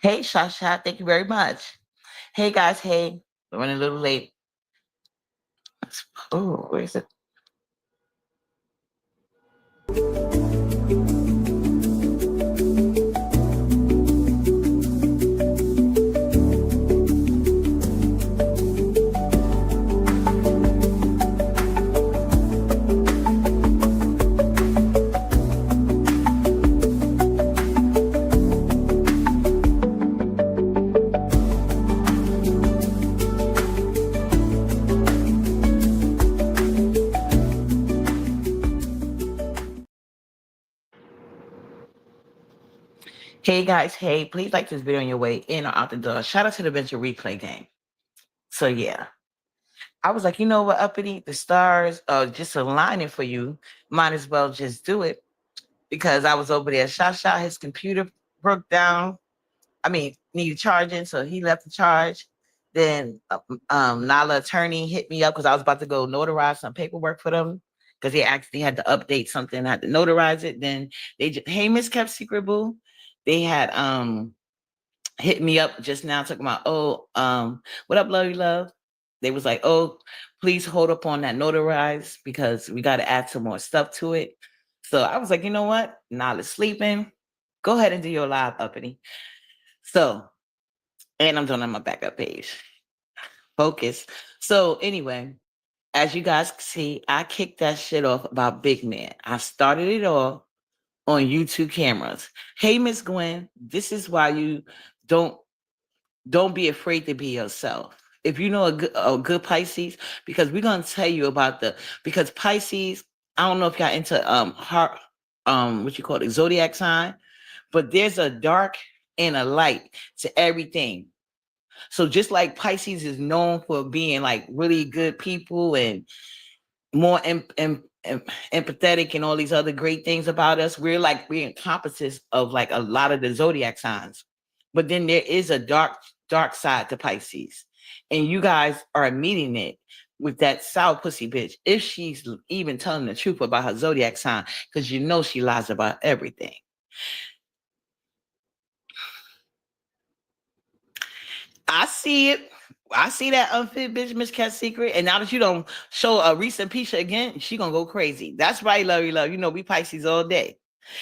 Hey, Shasha, thank you very much. Hey, guys, hey, we're running a little late. Oh, where is it? Hey, guys, hey, please like this video on your way in or out the door. Shout out to the Venture Replay game. So, yeah, I was like, you know what, Uppity, the stars are just aligning for you. Might as well just do it because I was over there. Shasha, his computer broke down. I mean, needed charging, so he left the charge. Then Nala attorney hit me up because I was about to go notarize some paperwork for them because he actually had to update something, had to notarize it. Then they just, hey, Miss Kept Secret Boo. They had hit me up just now talking about, oh, what up, lovey love? They was like, oh, please hold up on that notarize because we got to add some more stuff to it. So I was like, you know what? Nala's sleeping. Go ahead and do your live uppity. So, and I'm doing on my backup page. Focus. So anyway, as you guys can see, I kicked that shit off about Big Man. I started it off on YouTube cameras. Hey, Miss Gwen, this is why you don't don't be afraid to be yourself. If you know a good Pisces, because we're gonna tell you about because Pisces, I don't know if y'all into heart what you call it, zodiac sign, but there's a dark and a light to everything. So just like Pisces is known for being like really good people and more empathetic and all these other great things about us, we're encompasses of like a lot of the zodiac signs. But then there is a dark side to Pisces, and you guys are meeting it with that sour pussy bitch. If she's even telling the truth about her zodiac sign, because you know she lies about everything. I see it. I see that unfit bitch, Miss Cat Secret. And now that you don't show a recent picture again, she gonna go crazy. That's right, Lovey Love. You know we Pisces all day.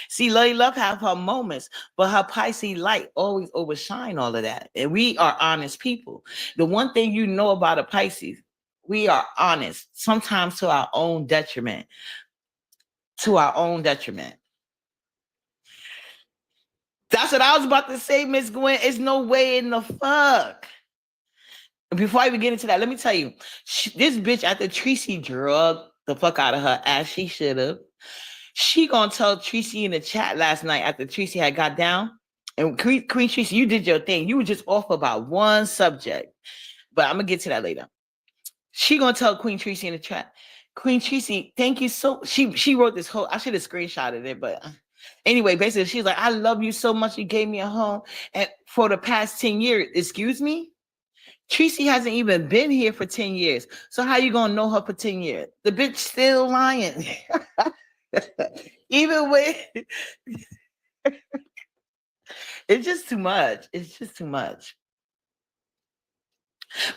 See, Lovey Love have her moments, but her Pisces light always overshine all of that. And we are honest people. The one thing you know about a Pisces, we are honest, sometimes to our own detriment. To our own detriment. That's what I was about to say, Miss Gwen. It's no way in the fuck. Before I even get into that, let me tell you, this bitch after Tracy drugged the fuck out of her as she should have. She gonna tell Tracy in the chat last night after Tracy had got down. And Queen Tracy, you did your thing. You were just off about one subject, but I'm gonna get to that later. She gonna tell Queen Tracy in the chat. Queen Tracy, thank you so. She wrote this whole. I should have screenshotted it, but anyway, basically, she's like, I love you so much. You gave me a home, and for the past 10 years, excuse me. Tracy hasn't even been here for 10 years. So how you gonna know her for 10 years? The bitch still lying. Even with it's just too much. It's just too much.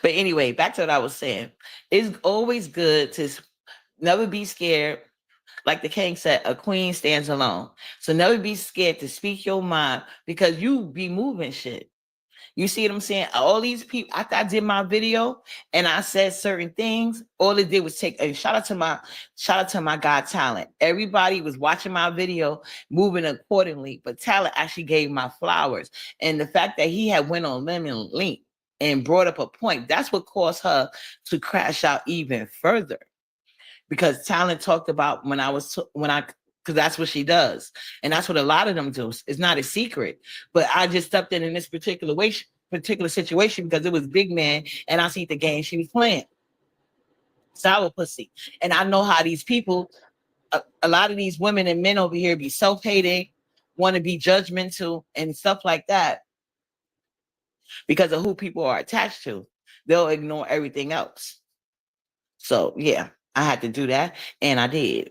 But anyway, back to what I was saying. It's always good to never be scared. Like the king said, a queen stands alone. So never be scared to speak your mind because you be moving shit. You see what I'm saying? All these people, after I did my video and I said certain things, all it did was take a shout out to my God Talent. Everybody was watching my video, moving accordingly, but Talent actually gave my flowers. And the fact that he had went on Lemon Link and brought up a point, that's what caused her to crash out even further. Because Talent talked about because that's what she does. And that's what a lot of them do. It's not a secret. But I just stepped in this particular situation because it was Big Man and I see the game she was playing. Sour pussy. And I know how these people, a lot of these women and men over here be self-hating, want to be judgmental and stuff like that because of who people are attached to. They'll ignore everything else. So yeah, I had to do that and I did.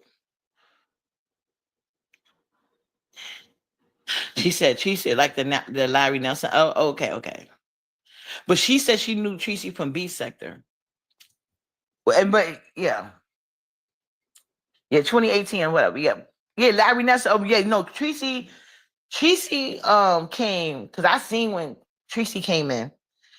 She said like the Larry Nelson. Oh, okay, okay. But she said she knew Tracy from B sector. But yeah, yeah, 2018 or whatever. Yeah, yeah, Larry Nelson. Oh yeah, no, Tracy came because I seen when Tracy came in.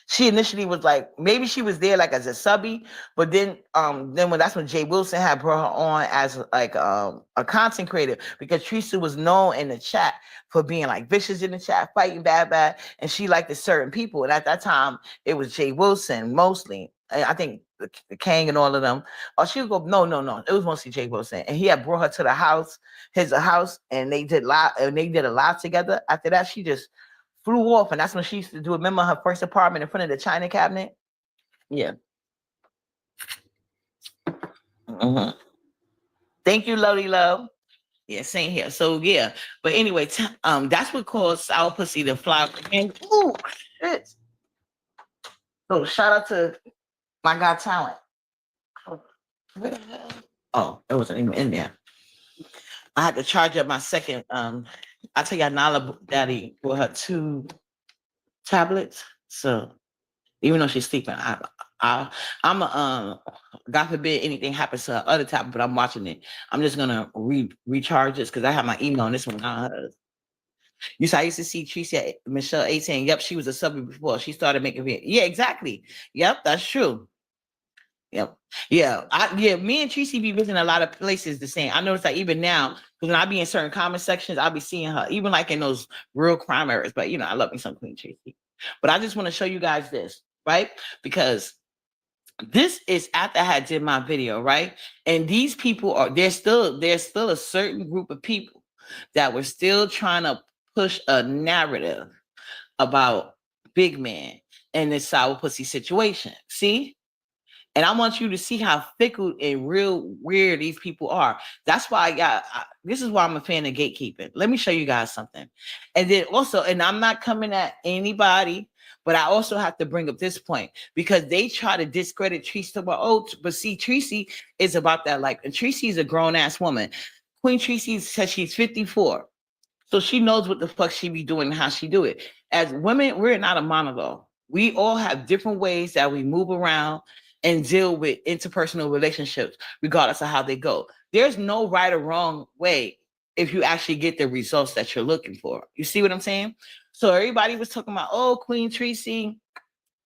She initially was like maybe she was there like as a subby, but then when that's when Jay Wilson had brought her on as like a content creator because Tracy was known in the chat for being like vicious in the chat, fighting bad, and she liked the certain people. And at that time, it was Jay Wilson mostly. And I think the Kang and all of them. Or she would go, no. It was mostly Jay Wilson, and he had brought her to the house his house, and they did a lot together. After that, she just flew off, and that's when she used to do. Remember her first apartment in front of the china cabinet? Yeah. hmm Thank you, Lodi Love. Yeah, same here. So yeah, but anyway, that's what caused sour pussy to fly. And ooh, shit. So shout out to my God talent. Oh, where the hell? Oh, it wasn't even in there. I had to charge up my second. I tell you, Nala Daddy bought her two tablets. So even though she's sleeping, I I'm a God forbid anything happens to her other tablet, but I'm watching it. I'm just gonna recharge this because I have my email on this one. I used to see Tracy at Michelle 18. Yep, she was a sub before. She started making videos. Yeah, exactly. Yep, that's true. Yep. Yeah. Me and Tracy be visiting a lot of places the same. I notice that even now, because when I be in certain comment sections, I'll be seeing her, even like in those real crime areas. But I love me some Queen Tracy. But I just want to show you guys this, right? Because this is after I had did my video, right? And these people there's still a certain group of people that were still trying to push a narrative about big man and this sour pussy situation. See? And I want you to see how fickle and real weird these people are. That's why this is why I'm a fan of gatekeeping. Let me show you guys something. And then also, and I'm not coming at anybody, but I also have to bring up this point because they try to discredit Tracy. But see, Tracy is about that life. And Tracy is a grown ass woman. Queen Tracy says she's 54. So she knows what the fuck she be doing and how she do it. As women, we're not a monologue. We all have different ways that we move around and deal with interpersonal relationships, regardless of how they go. There's no right or wrong way if you actually get the results that you're looking for. You see what I'm saying? So everybody was talking about, oh, Queen Tracy,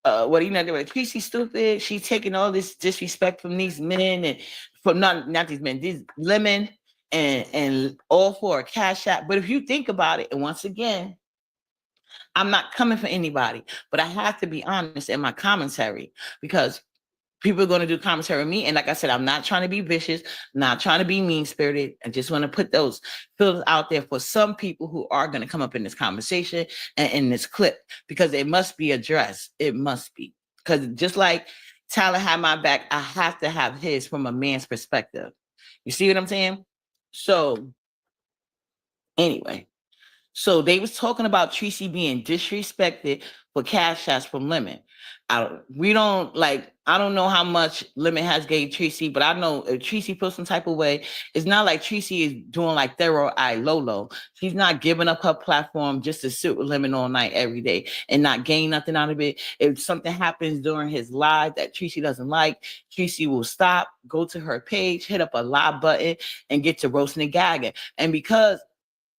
what they were like, Tracy stupid. She's taking all this disrespect from these men and from not these men, these women and all for a cash app. But if you think about it, and once again, I'm not coming for anybody, but I have to be honest in my commentary because people are going to do commentary with me. And like I said, I'm not trying to be vicious, not trying to be mean spirited. I just want to put those filters out there for some people who are going to come up in this conversation and in this clip because it must be addressed. It must be. Because just like Tyler had my back, I have to have his from a man's perspective. You see what I'm saying? So anyway, so they was talking about Tracy being disrespected for cash shots from Lemon. We don't like. I don't know how much Lemon has gave Tracy, but I know if Tracy feels some type of way, it's not like Tracy is doing like Thorough Eye Lolo. She's not giving up her platform just to sit with Lemon all night every day and not gain nothing out of it. If something happens during his live that Tracy doesn't like, Tracy will stop, go to her page, hit up a live button, and get to roasting and gagging. And because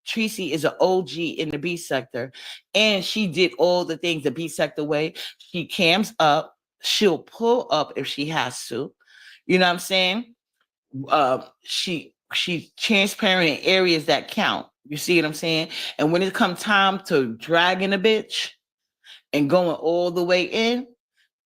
Tracy is an OG in the B sector, and she did all the things the B sector way. She cams up, she'll pull up if she has to. You know what I'm saying? She's transparent in areas that count. You see what I'm saying? And when it comes time to dragging a bitch and going all the way in,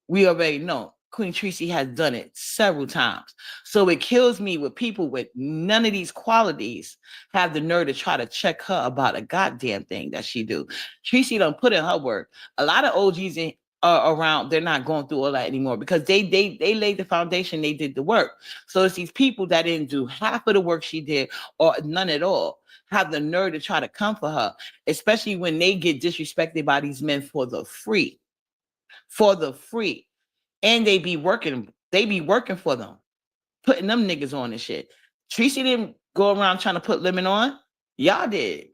we already know Queen Tracy has done it several times. So it kills me with people with none of these qualities have the nerve to try to check her about a goddamn thing that she do. Tracy don't put in her work. A lot of OGs are around, they're not going through all that anymore because they laid the foundation, they did the work. So it's these people that didn't do half of the work she did or none at all have the nerve to try to come for her, especially when they get disrespected by these men for the free. For the free. And they be working for them, putting them niggas on and shit. Tracy didn't go around trying to put Lemon on. Y'all did.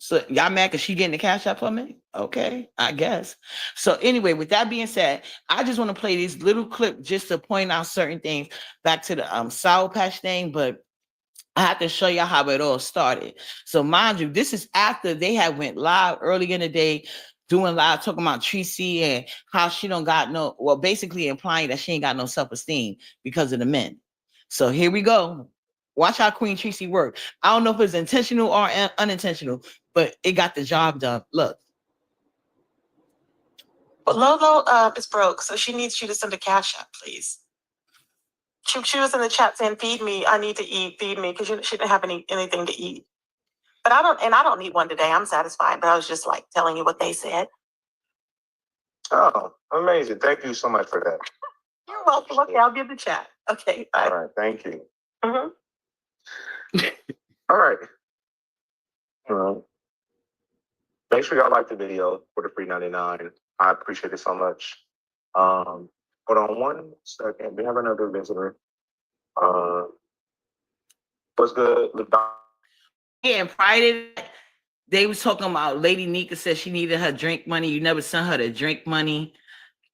So y'all mad because she getting the cash up for me? Okay, I guess. So anyway, with that being said, I just want to play this little clip just to point out certain things back to the Sour Patch thing, but I have to show you how it all started. So mind you, this is after they had went live early in the day, doing live talking about Tracy and how she don't got no, well, basically implying that she ain't got no self-esteem because of the men. So here we go. Watch how Queen Tracy worked. I don't know if it's intentional or unintentional, but it got the job done. Look. But Lolo is broke, so she needs you to send a cash app, please. She was in the chat saying, "Feed me. I need to eat. Feed me," because she didn't have anything to eat. But I don't need one today. I'm satisfied. But I was just like telling you what they said. Oh, amazing! Thank you so much for that. You're welcome. Okay, I'll give the chat. Okay, bye. All right, thank you. Mm-hmm. All right. Make sure y'all like the video for the free 99. I appreciate it so much. Hold on one second. We have another visitor. What's good? Yeah, and prior to that, they was talking about Lady Nika said she needed her drink money. You never sent her the drink money.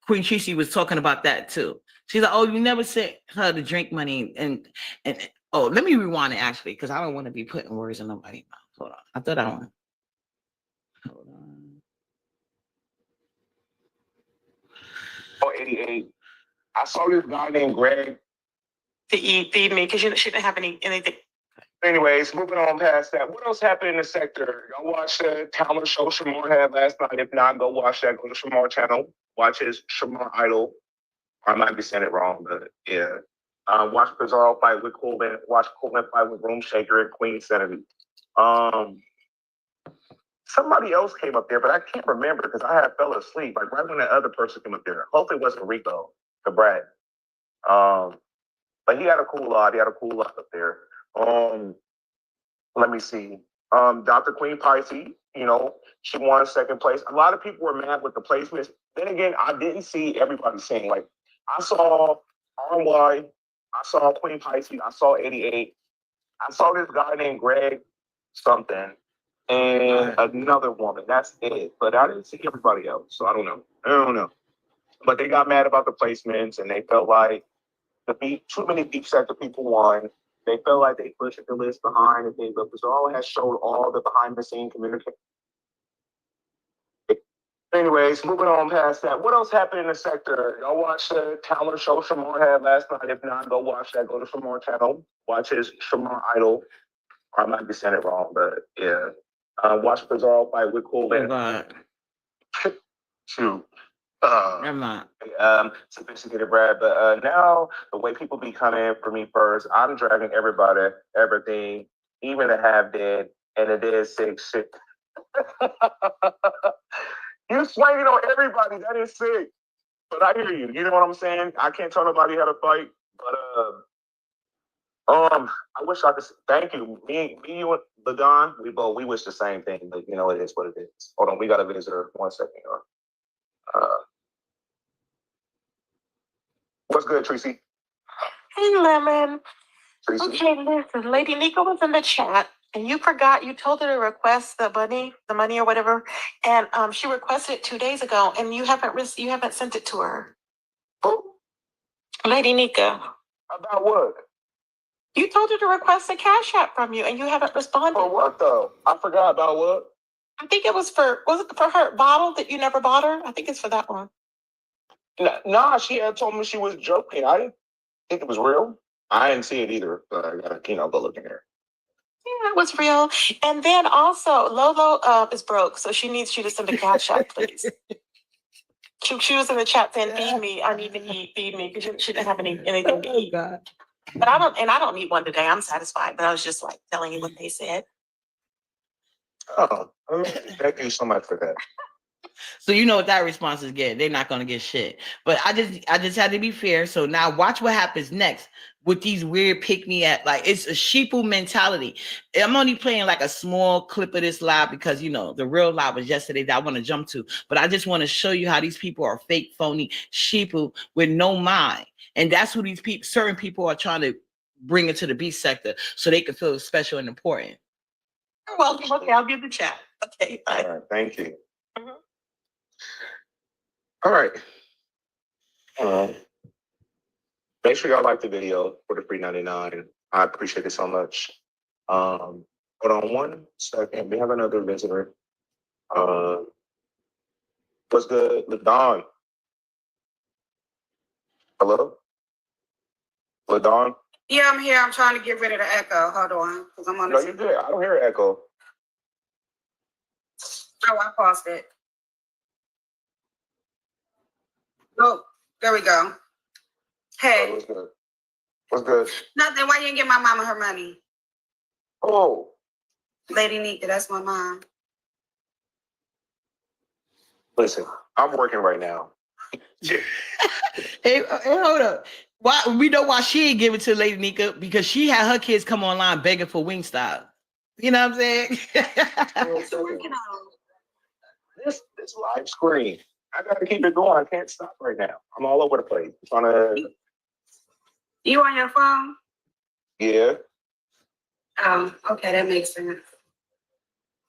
Queen Tracy was talking about that too. She's like, "Oh, you never sent her the drink money." And oh, let me rewind it actually, because I don't want to be putting words in nobody's mouth. Hold on. I thought I want. Hold on. Oh, 88. I saw this guy named Greg. To eat, feed me, because she didn't have anything. Anyways, moving on past that. What else happened in the sector? Y'all watch the talent show Shamar had last night. If not, go watch that. Go to Shamar channel. Watch his Shamar Idol. I might be saying it wrong, but yeah. Watch Bizarro fight with Coleman. Watch Coleman fight with Room Shaker and Queen Senator. Somebody else came up there, but I can't remember because I had fell asleep. Like right when that other person came up there. Hopefully it wasn't Rico, the Brad. But he had a cool lot. He had a cool lot up there. Let me see. Dr. Queen Pisces, she won second place. A lot of people were mad with the placements. Then again, I didn't see everybody saying, like, I saw RY, I saw Queen Pisces, I saw 88, I saw this guy named Greg something, and another woman. That's it. But I didn't see everybody else, so I don't know. But they got mad about the placements, and they felt like too many deep sector people won. They felt like they pushed the list behind and things, but Bizarro has showed all the behind the scene communication. Anyways, moving on past that. What else happened in the sector? Y'all watch the talent show Shamar had last night. If not, go watch that. Go to Shamar channel. Watch his Shamar Idol. I might be saying it wrong, but yeah. Watch Bizarro fight with Coleman. Shoot. Never mind. Sophisticated Brad, but now the way people be coming for me first, I'm dragging everybody, everything, even the half dead and the dead sick shit. You're swinging on everybody. That is sick. But I hear you. You know what I'm saying? I can't tell nobody how to fight, but I wish I could. Thank you. Me, you, and Ladon, we wish the same thing, but it is what it is. Hold on, we got a visitor. 1 second, y'all. What's good, Tracy? Hey, Lemon. Tracy. Okay, listen. Lady Nika was in the chat, and you forgot. You told her to request the money or whatever, and she requested it 2 days ago, and you haven't sent it to her. Who? Lady Nika. About what? You told her to request a cash app from you, and you haven't responded. For what though? I forgot about what. I think it was for her bottle that you never bought her? I think it's for that one. Nah, she had told me she was joking. I didn't think it was real. I didn't see it either, but I gotta, go look in there. Yeah, it was real. And then also, Lolo is broke, so she needs you to send a cash app, please. She was in the chat saying, "Feed me. I need to eat. Feed me," because she didn't have anything to eat. God. But I don't need one today. I'm satisfied. But I was just like telling you what they said. Oh, thank you so much for that. So you know what that response is getting. They're not gonna get shit. But I just had to be fair. So now watch what happens next with these weird pick me at. Like it's a sheeple mentality. I'm only playing like a small clip of this live because the real live was yesterday that I want to jump to. But I just want to show you how these people are fake, phony, sheeple with no mind. And that's who these people, certain people are trying to bring into the beast sector so they can feel special and important. You're welcome. Okay, I'll give the chat. Okay, bye. All right, thank you. Mhm. All right. Make sure y'all like the video for the free 99. I appreciate it so much. Hold on one second. We have another visitor. What's good, LaDon? Hello, LaDon. Yeah, I'm here. I'm trying to get rid of the echo. Hold on, because I'm on No, the. you're good. I don't hear an echo. Oh, I paused it. Oh, there we go. Hey, What's good? What's good? nothing. Why you didn't give my mama her money? Oh, Lady Nika, that's my mom. listen, I'm working right now. Hey, hold up. Why we know why she ain't give it to Lady Nika? Because she had her kids come online begging for Wingstop. You know what I'm saying? What you working on? This live screen. I gotta keep it going. I can't stop right now. I'm all over the place. I'm trying to. You on your phone? Yeah, Oh, okay, that makes sense.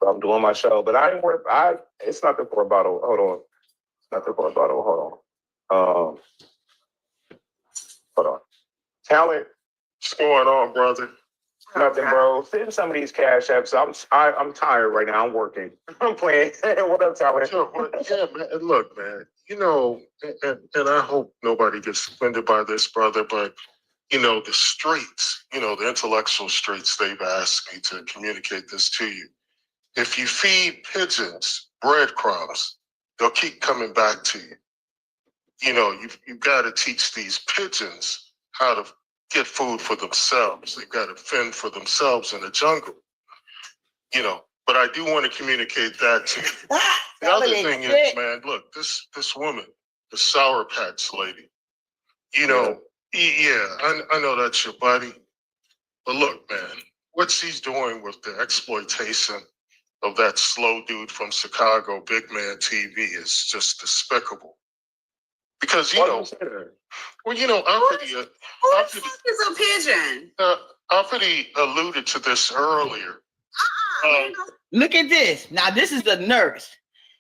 I'm doing my show, but I ain't worth. It's nothing for a bottle. Hold on. It's nothing for a bottle. Hold on. Hold on. Talent. What's going on, brother? Nothing, bro. Send some of these cash apps. I'm tired right now. I'm working. I'm playing. What up, Talent? Sure, well, yeah, man. And look, man, you know, and I hope nobody gets offended by this, brother, but, you know, the streets, you know, the intellectual streets, they've asked me to communicate this to you. If you feed pigeons breadcrumbs, they'll keep coming back to you. You know, you've got to teach these pigeons how to get food for themselves. They've got to fend for themselves in the jungle, you know. But I do want to communicate that to you. The other thing is, man, look, this woman, the Sour Patch lady, you know, yeah, I know that's your buddy. But look, man, what she's doing with the exploitation of that slow dude from Chicago, Big Man TV, is just despicable. Because, you know, well, you know, Who the fuck is a pigeon? Uppity alluded to this earlier. Look at this. Now, this is the nurse.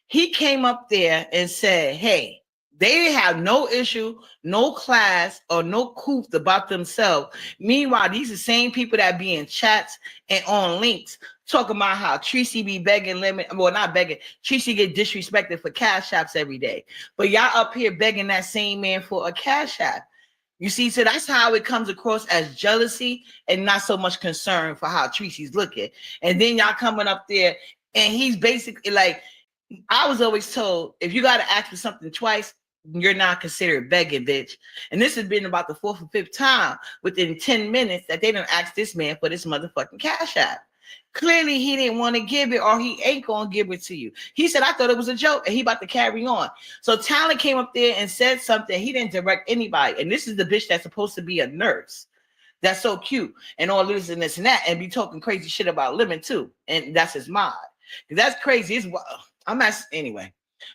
He came up there and said, hey, they have no issue, no class, or no couth about themselves. Meanwhile, these are the same people that be in chats and on links talking about how Tracy be begging limit. Well, not begging. Tracy get disrespected for cash apps every day. But y'all up here begging that same man for a cash app. You see, so that's how it comes across as jealousy and not so much concern for how Tracy's looking. And then y'all coming up there and he's basically like, I was always told, if you got to ask for something twice, you're not considered begging, bitch. And this has been about the 4th or 5th time within 10 minutes that they didn't ask this man for this motherfucking cash app. Clearly, he didn't want to give it, or he ain't gonna give it to you. He said, I thought it was a joke, and he about to carry on. So Talent came up there and said something. He didn't direct anybody. And this is the bitch that's supposed to be a nurse. That's so cute, and all this and this and that, and be talking crazy shit about Lemon too. And that's his mod. That's crazy. It's I'm asking anyway.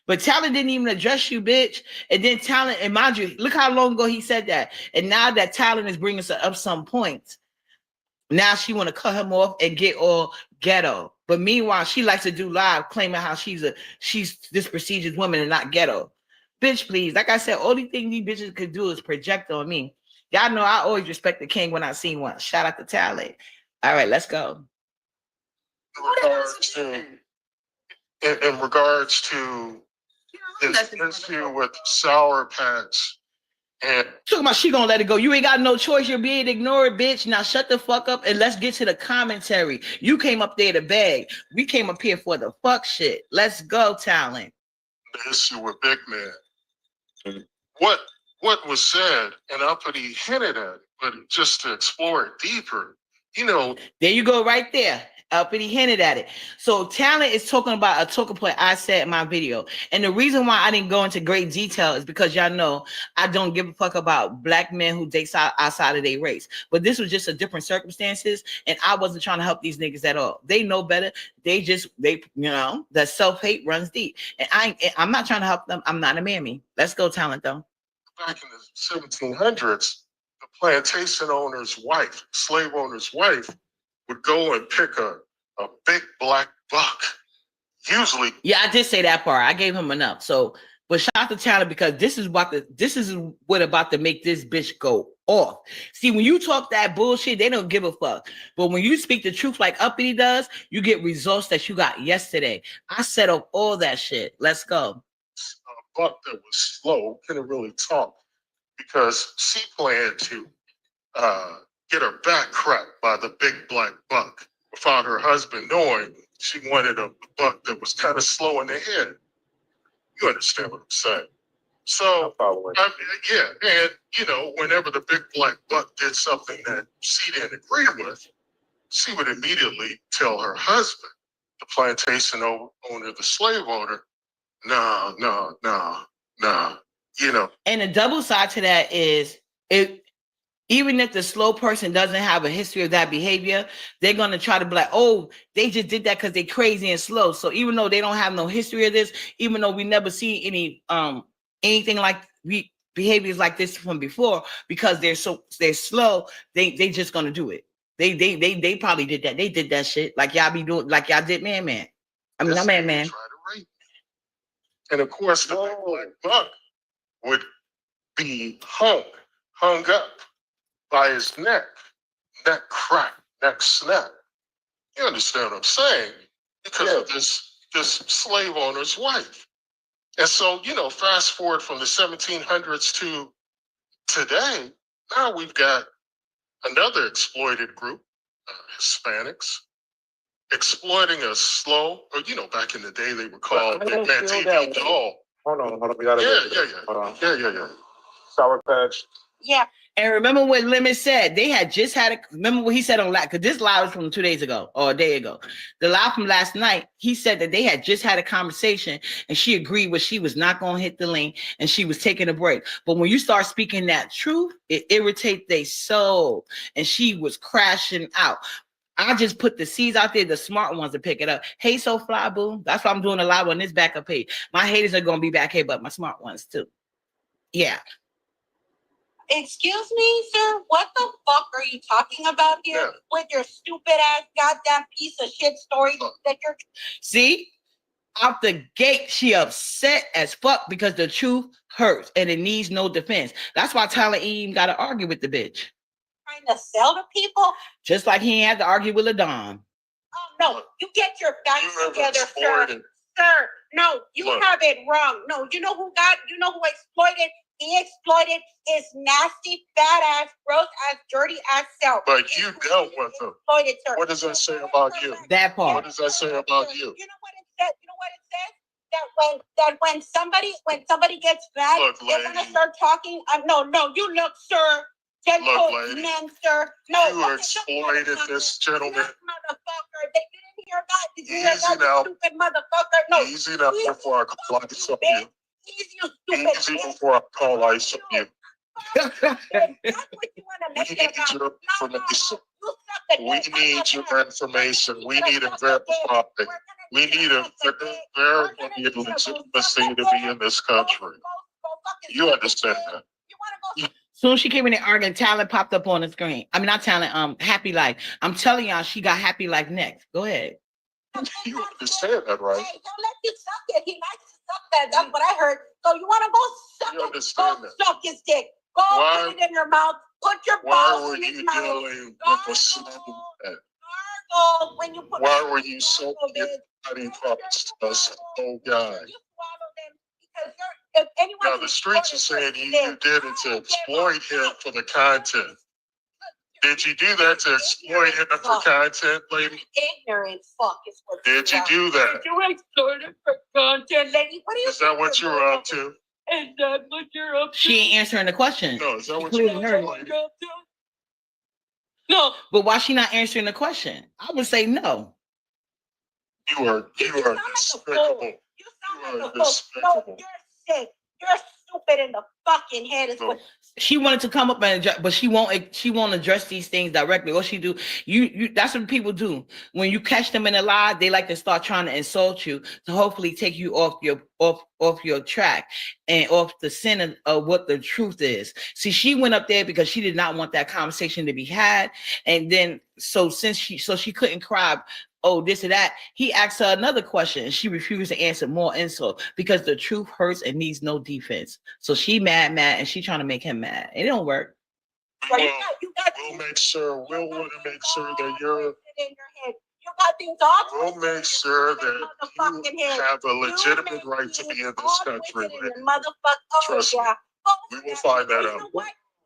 But Talent didn't even address you, bitch. And then Talent, and mind you, look how long ago he said that. And now that Talent is bringing up some points, now she want to cut him off and get all ghetto. But meanwhile, she likes to do live, claiming how she's this prestigious woman and not ghetto. Bitch, please. Like I said, only thing these bitches could do is project on me. Y'all know I always respect the king when I see one. Shout out to Talent. All right, let's go. In regards to this issue with Sour Patch, and talking about she gonna let it go. You ain't got no choice. You're being ignored, bitch. Now shut the fuck up and let's get to the commentary. You came up there to beg. We came up here for the fuck shit. Let's go, Talent. The issue with Big Man. What was said, and Uppity hinted at it, but just to explore it deeper, you know. There you go, right there. Uppity hinted at it. So Talent is talking about a talking point I said in my video. And the reason why I didn't go into great detail is because y'all know I don't give a fuck about black men who date outside of their race. But this was just a different circumstances. And I wasn't trying to help these niggas at all. They know better. They you know, the self-hate runs deep. And I'm not trying to help them. I'm not a mammy. Let's go, Talent, though. Back in the 1700s, the plantation owner's wife, slave owner's wife, would go and pick a big black buck usually. Yeah, I did say that part. I gave him enough. So, but shout out to Tyler because this is what about to make this bitch go off. See, when you talk that bullshit, they don't give a fuck. But when you speak the truth like Uppity does, you get results that you got yesterday. I set up all that shit. Let's go. A buck that was slow couldn't really talk because she planned to get her back cracked by the big black buck without her husband knowing. She wanted a buck that was kind of slow in the head. You understand what I'm saying? So, yeah, and you know, whenever the big black buck did something that she didn't agree with, she would immediately tell her husband, the plantation owner, the slave owner, no, you know. And the double side to that is even if the slow person doesn't have a history of that behavior, they're going to try to be like, oh, they just did that because they're crazy and slow. So even though they don't have no history of this, even though we never see any anything like behaviors like this from before, because they're slow, they just going to do it. They probably did that. They did that shit like y'all be doing, like y'all did Man. I mean, not Man. Try to rape me. And of course, the big black buck would be hung up by his neck crack, neck snap. You understand what I'm saying? Because of this slave owner's wife. And so, you know, fast forward from the 1700s to today, now we've got another exploited group, Hispanics, exploiting a slow, or, you know, back in the day they were called the TV doll. Hold on. We gotta Yeah. Sour Patch. Yeah. And remember what Lemon said? They had just had remember what he said on live, because this live was from 2 days ago or a day ago. The live from last night, he said that they had just had a conversation and she agreed with she was not going to hit the link and she was taking a break. But when you start speaking that truth, it irritates their soul. And she was crashing out. I just put the seeds out there, the smart ones to pick it up. Hey, so fly, boo. That's why I'm doing a live on this backup page. My haters are going to be back here, but my smart ones too. Yeah. Excuse me, sir. What the fuck are you talking about here with your stupid ass goddamn piece of shit story that you're... See? Out the gate, she upset as fuck because the truth hurts and it needs no defense. That's why Tyler even got to argue with the bitch. Trying to sell to people? Just like he had to argue with LaDon. Oh, no. You get your facts together, sir. Sir, no, you have it wrong. No, you know who exploited? He exploited his nasty, fat ass, gross ass, dirty ass self. But you dealt with him. What does that say about you? That part. What does that say about you? You know what it says? That when somebody gets mad, they're gonna start talking. No, you look, sir. Gentlemen, sir. No, you exploited this gentleman. Motherfucker. Did you hear that? Did you hear that, stupid motherfucker? No. Easy now before I call ice on you. Easy before I call ice on you. That's what you want to make it about. We need your information. We need it verified. We need a verified legitimacy to be in this country. You understand that? Soon as she came in there arguing, talent popped up on the screen. I mean, not talent, Happy Life. I'm telling y'all, she got Happy Life next. Go ahead. You understand that, right? Hey, don't let you suck it. He likes to suck that. That's what I heard. So you want to go suck it? Go suck his dick. Go put it in your mouth. Put your balls in his mouth. Why were you dealing with a slow head? Gargle when you put. Why were you so body parts to a slow guy? You swallow them because if anyone. Now the streets are saying you did it to exploit him for the content. Did you do that to exploit him for content, lady? Ignorant fuck is what. Did you do that? Did you exploit it for content, lady? What are you? Is that what you were up to? Is that what you're up to? She ain't answering the question. No, is that what you're up to? No. But why she not answering the question? I would say no. You are despicable. You sound like a fool. No, you're sick. You're stupid in the fucking head. Is what. She wanted to come up and address, but she won't address these things directly. What she do, you that's what people do. When you catch them in a lie, they like to start trying to insult you to hopefully take you off your track and off the center of what the truth is. See, she went up there because she did not want that conversation to be had. And then so she couldn't cry oh, this or that. He asked her another question and she refused to answer more insult because the truth hurts and needs no defense. So she mad, and she trying to make him mad. It don't work. Well, we'll make sure, we'll want to make sure that you're, in your head. You got things all we'll make sure that you have a legitimate right to be in this country. Trust me, we will find that out.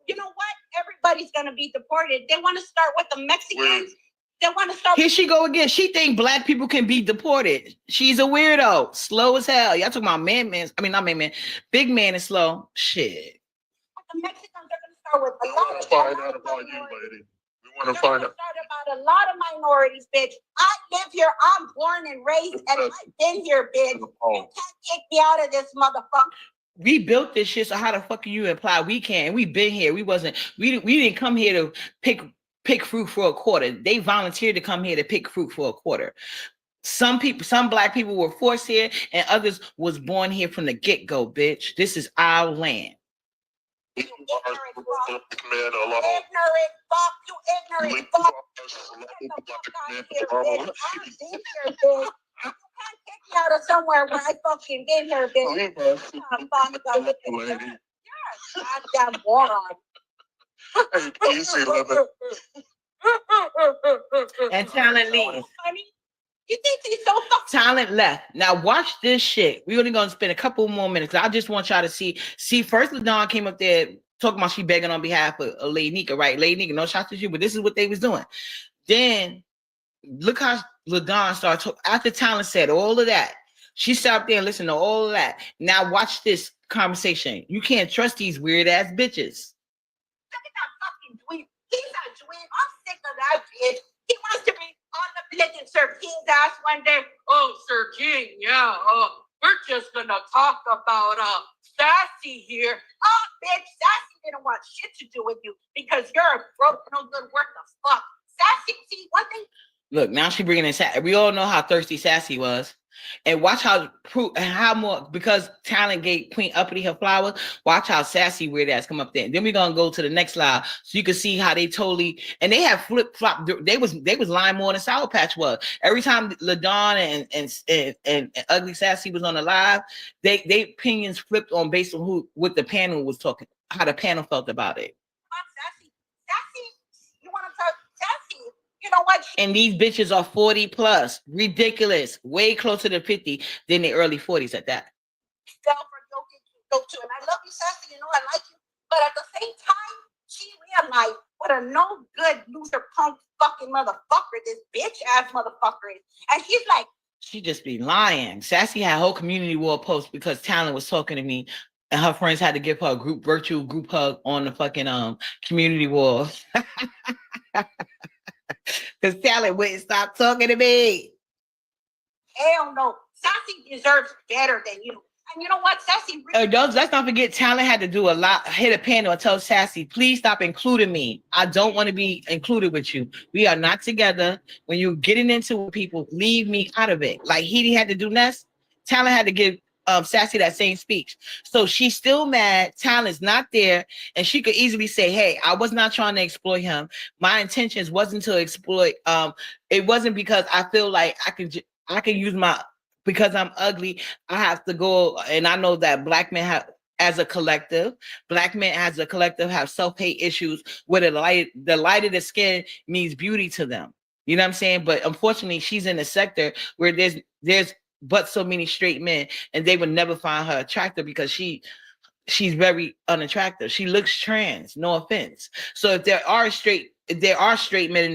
You know what? Everybody's gonna be deported. They want to start with the Mexicans. They want to start. Here she go again. She think black people can be deported. She's a weirdo. Slow as hell. Y'all talking about big man is slow. Shit. The Mexicans are gonna start with We want to find out about you, lady. We want to find out about a lot of minorities, bitch. I live here. I'm born and raised, and I've been here, bitch. You can't kick me out of this motherfucker. We built this shit, so how the fuck can you imply we can? We been here. We didn't come here to pick fruit for a quarter. They volunteered to come here to pick fruit for a quarter. Some black people were forced here, and others was born here from the get-go, bitch. This is our land. Ignorant fuck. You ignorant fuck. You can't kick me out of somewhere where I fucking been here, bitch. You're a goddamn moron. Easy living. And talent leaves. You think he's so fucking talent left. Now watch this shit. We're only gonna spend a couple more minutes. I just want y'all to see. First LaDon came up there talking about she begging on behalf of Lady Nika, right? Lady Nika, no shots at you, but this is what they was doing. Then look how LaDon started talking. After talent said all of that, she stopped there and listened to all of that. Now watch this conversation. You can't trust these weird ass bitches. Look at that fucking dweeb. He's a dweeb. I'm sick of that bitch. He wants to be on the plate and Sir King's ass one day. Oh, Sir King, yeah. We're just gonna talk about Sassy here. Oh, bitch, Sassy didn't want shit to do with you because you're a broke, no good worth of fuck. Sassy, see, one thing. Look, now she bringing in Sassy. We all know how thirsty Sassy was. And watch how more, because talent gave Queen Uppity her flower, watch how Sassy weird ass come up there. And then we're gonna go to the next slide so you can see how they totally, and they have flip-flop. They was lying more than Sour Patch was. Every time LaDon and Ugly Sassy was on the live, they opinions flipped on based on what the panel was talking, how the panel felt about it. Sassy, you want to talk Sassy? You know what? And these bitches are 40 plus. Ridiculous. Way closer to 50 than the early 40s at that. And I love you, Sassy. You know, I like you. But at the same time, she realized what a no good loser punk fucking motherfucker this bitch ass motherfucker is. And she's like, she just be lying. Sassy had a whole community wall post because Talent was talking to me and her friends had to give her a virtual group hug on the fucking community wall. Because Talent wouldn't stop talking to me. Hell no. Sassy deserves better than you. And you know what? Sassy really let's not forget Talent had to do a lot, hit a panel and tell Sassy, please stop including me. I don't want to be included with you. We are not together. When you're getting into people, leave me out of it. Like he had to do next. Talent had to give Sassy that same speech. So she's still mad. Talent's not there. And she could easily say, hey, I was not trying to exploit him. My intentions wasn't to exploit. It wasn't because I feel like I can use my, because I'm ugly, I have to go. And I know that black men have, as a collective, have self-hate issues where the light of the skin means beauty to them. You know what I'm saying? But unfortunately, she's in a sector where there's but so many straight men, and they would never find her attractive because she's very unattractive. She looks trans, no offense. So if there are straight men in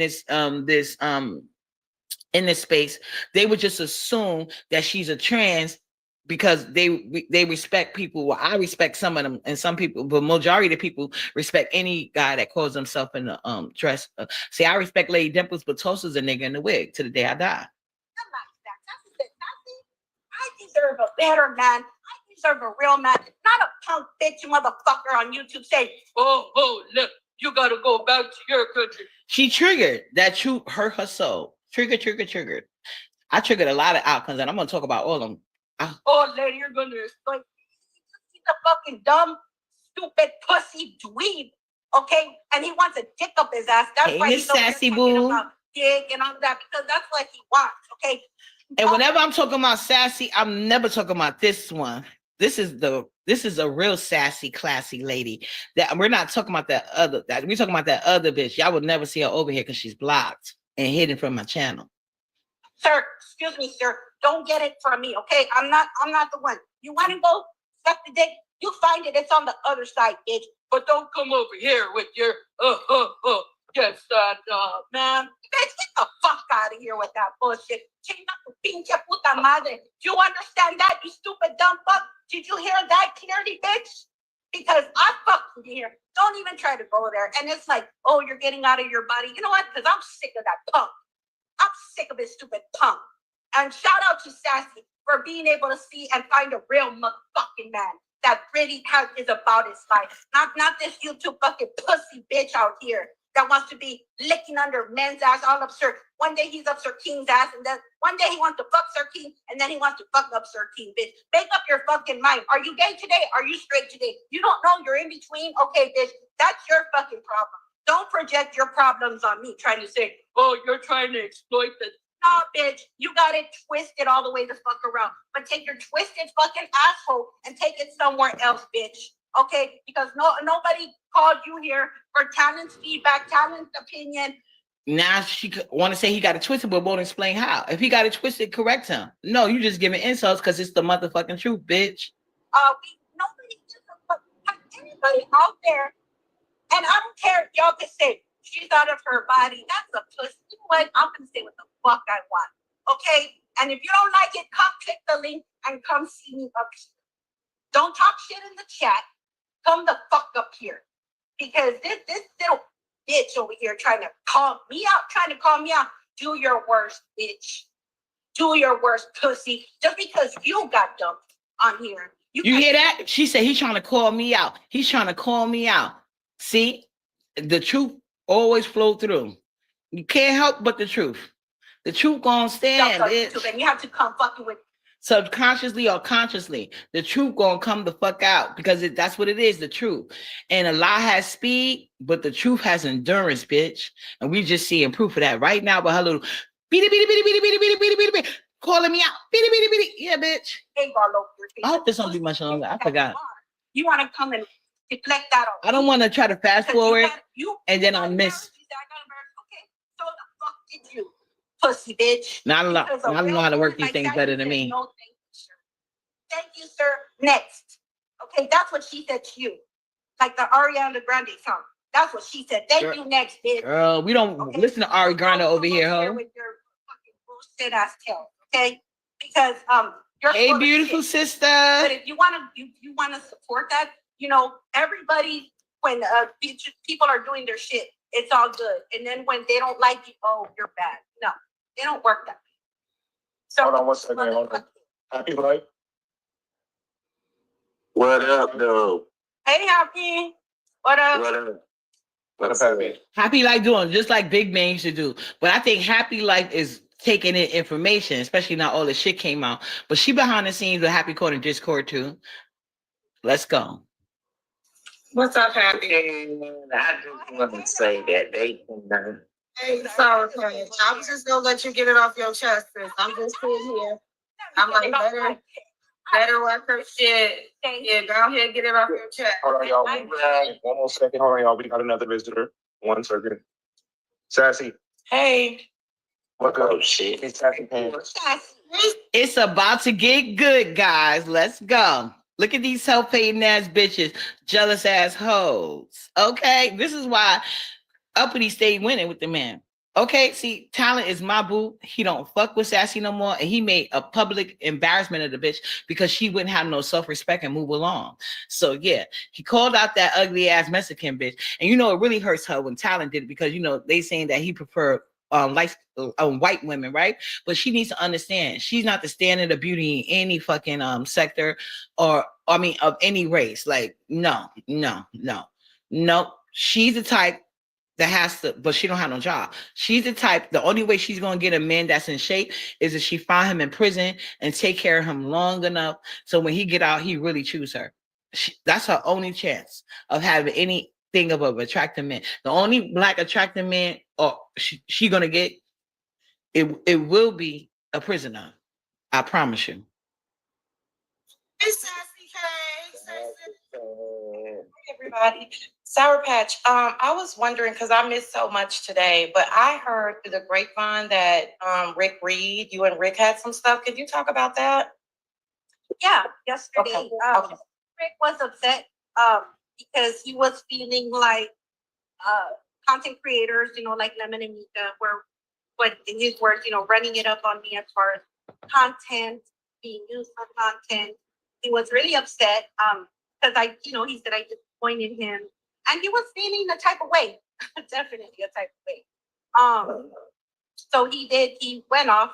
this space, they would just assume that she's a trans because they respect people. Well, I respect some of them, and some people, but majority of the people respect any guy that calls himself in the dress. See, I respect Lady Dimples, but Tulsa's a nigga in the wig to the day I die. I deserve a better man. I deserve a real man, not a punk bitch motherfucker on YouTube saying, oh, look, you gotta go back to your country. She triggered that truth, hurt her soul. Triggered. I triggered a lot of outcomes, and I'm gonna talk about all of them. Oh, lady, you're gonna explain. The fucking dumb, stupid pussy dweeb, okay? And he wants a dick up his ass. That's hey, why Miss he's Sassy Boo. dick and all of that because that's what he wants. Okay. And whenever I'm talking about sassy, I'm never talking about this one. This is a real sassy, classy lady. That we're not talking about that other. That we're talking about that other bitch. Y'all would never see her over here because she's blocked and hidden from my channel. Sir, excuse me, sir. Don't get it from me, okay? I'm not the one. You want to go suck the dick? You find it. It's on the other side, bitch. But don't come over here with your yes, man. Bitch, get the fuck out of here with that bullshit. Chinga tu pinche puta madre. Do you understand that, you stupid dumb fuck? Did you hear that clearly, bitch? Because I fucking hear. Don't even try to go there. And it's like, oh, you're getting out of your body. You know what? Because I'm sick of that punk. I'm sick of this stupid punk. And shout out to Sassy for being able to see and find a real motherfucking man that really is about his life. Not this YouTube fucking pussy bitch out here that wants to be licking under men's ass all up Sir. One day he's up Sir King's ass, and then one day he wants to fuck Sir King, and then he wants to fuck up Sir King, bitch. Make up your fucking mind. Are you gay today? Are you straight today? You don't know, you're in between? Okay, bitch, that's your fucking problem. Don't project your problems on me trying to say, oh, you're trying to exploit this. No, bitch, you got it twisted all the way the fuck around. But take your twisted fucking asshole and take it somewhere else, bitch. Okay? Because nobody called you here for talent's feedback, talent's opinion. Now she want to say he got it twisted, but won't explain how. If he got it twisted, correct him. No, you just giving insults because it's the motherfucking truth, bitch. Nobody anybody out there, and I don't care if y'all can say she's out of her body. That's a pussy. You know what? I'm gonna say what the fuck I want. Okay? And if you don't like it, come click the link and come see me up here. Don't talk shit in the chat. Come the fuck up here. Because this little bitch over here trying to call me out. Do your worst, bitch. Do your worst, pussy. Just because you got dumped on here. You hear that? She said he's trying to call me out. He's trying to call me out. See? The truth always flow through. You can't help but the truth. The truth gonna stand. And you have to come fucking with subconsciously or consciously. The truth gonna come the fuck out because that's what it is, the truth. And a lie has speed, but the truth has endurance, bitch. And we just seeing proof of that right now with her little calling me out. Yeah, bitch. I hope this don't be much longer. I forgot. You want to come and deflect that on. I don't want to try to fast forward and then I miss. Okay, so the fuck did you, pussy bitch? I don't know how to work these things better than me. No, thank you, sir. Next. Okay, that's what she said to you. Like the Ariana Grande song. That's what she said. Thank you, next, bitch. Girl, we don't listen to Ari Grande over here, huh? With your fucking bullshit ass tail, okay? Because you're hey, beautiful sister. But if you wanna support that, you know, everybody, when people are doing their shit, it's all good. And then when they don't like you, oh, you're bad. No, they don't work that way. So hold on one second. Hold on. Happy life. What up, though? Hey, Happy. What up? What up? What's happening? Happy Life doing just like Big Man used to do. But I think Happy Life is taking in information, especially now all the shit came out. But she behind the scenes with Happy Court and Discord too. Let's go. What's up, Happy? I just want to say that they can know. Hey, sorry, I was just gonna let you get it off your chest, sis. I'm just sitting here. I'm like, let her work her shit. Yeah, go ahead and get it off your chest. Hold on, y'all. One more second. Hold on, y'all. We got another visitor. 1 second. Sassy. Hey. What up? Oh, shit. It's Sassy Pants. It's about to get good, guys. Let's go. Look at these self-hating ass bitches, jealous ass hoes. Okay, this is why Uppity stayed winning with the man. Okay, see, Talent is my boo. He don't fuck with Sassy no more, and he made a public embarrassment of the bitch because she wouldn't have no self-respect and move along. So yeah, he called out that ugly ass Mexican bitch, and you know it really hurts her when Talent did it because you know they saying that he preferred white women, right? But she needs to understand she's not the standard of beauty in any fucking sector or I mean of any race. Like no. She's the type that has to, but she don't have no job. She's the type, the only way she's gonna get a man that's in shape is if she find him in prison and take care of him long enough so when he get out, he really choose her. That's her only chance of having anything of an attractive man. The only black attractive man or she gonna get it will be a prisoner. I promise you. Hey, Sassy K. Sassy. Everybody. Sour Patch, I was wondering because I missed so much today, but I heard through the grapevine that Rick Reed, you and Rick had some stuff. Could you talk about that? Yeah, yesterday, Okay. Rick was upset because he was feeling like content creators, like Lemon and Mika, were, what in his words, running it up on me as far as content being used for content. He was really upset because he said I disappointed him, and he was feeling a type of way, definitely a type of way. So he went off.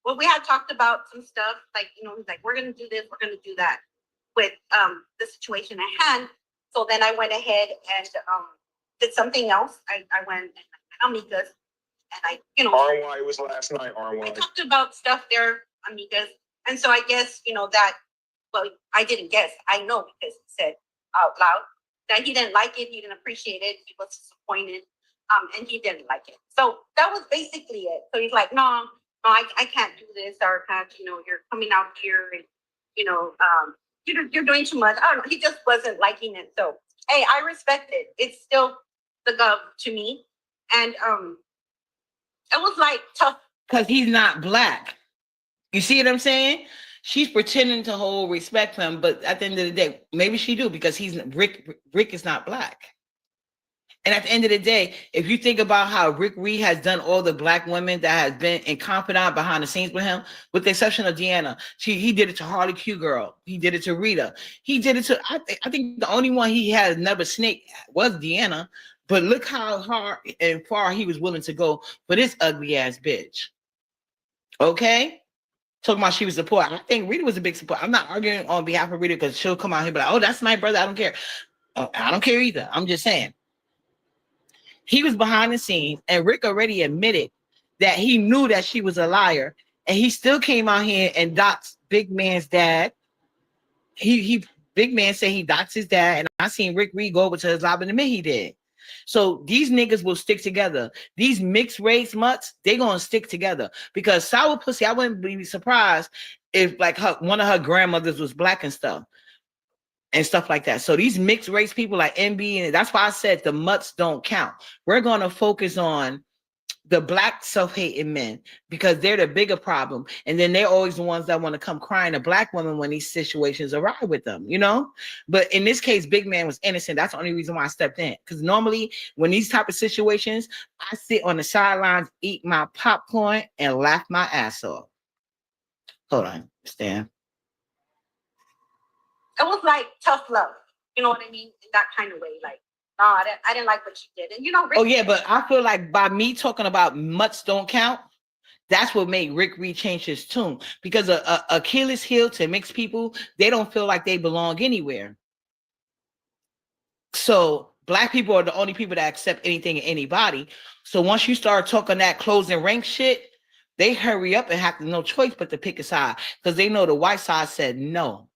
Well, we had talked about some stuff, like, he's like, we're going to do this, we're going to do that with the situation at hand. So then I went ahead and did something else. I went and I went Amigas, and I, RY was last night, I RY. talked about stuff there, Amigas. And so I guess, that, well, I didn't guess, I know, because he said out loud that he didn't like it, he didn't appreciate it, he was disappointed, and he didn't like it. So that was basically it. So he's like, no, I can't do this, Sour Patch, you're coming out here and, you're doing too much. I don't know. He just wasn't liking it. So, hey, I respect it. It's still the gov to me. And it was like tough. Because he's not black. You see what I'm saying? She's pretending to hold respect for him, but at the end of the day, maybe she do, because Rick is not black. And at the end of the day, if you think about how Rick Reed has done all the black women that has been in confidant behind the scenes with him, with the exception of Deanna, he did it to Harley Q Girl. He did it to Rita. He did it to, I think the only one he had never snaked was Deanna. But look how hard and far he was willing to go for this ugly ass bitch. Okay? Talking about she was support. I think Rita was a big support. I'm not arguing on behalf of Rita because she'll come out here and be like, oh, that's my brother. I don't care. I don't care either. I'm just saying. He was behind the scenes, and Rick already admitted that he knew that she was a liar, and he still came out here and doxed Big Man's dad. Big Man said he doxed his dad, and I seen Rick Reed go over to his lab and admit he did. So these niggas will stick together. These mixed race mutts, they gonna stick together, because Sour Pussy, I wouldn't be surprised if like one of her grandmothers was black and stuff like that. So these mixed race people like MB, and that's why I said the mutts don't count. We're going to focus on the black self-hating men, because they're the bigger problem. And then they're always the ones that want to come crying to black women when these situations arrive with them, But in this case, Big Man was innocent. That's the only reason why I stepped in. Because normally when these type of situations, I sit on the sidelines, eat my popcorn, and laugh my ass off. Hold on, Stan. It was like tough love, you know what I mean? In that kind of way, like, no, I didn't like what you did. And Rick, oh yeah, but I feel like by me talking about mutts don't count, that's what made Rick Reed change his tune, because a Achilles heel to mixed people, they don't feel like they belong anywhere. So black people are the only people that accept anything and anybody. So once you start talking that closing rank shit, they hurry up and have no choice but to pick a side, because they know the white side said no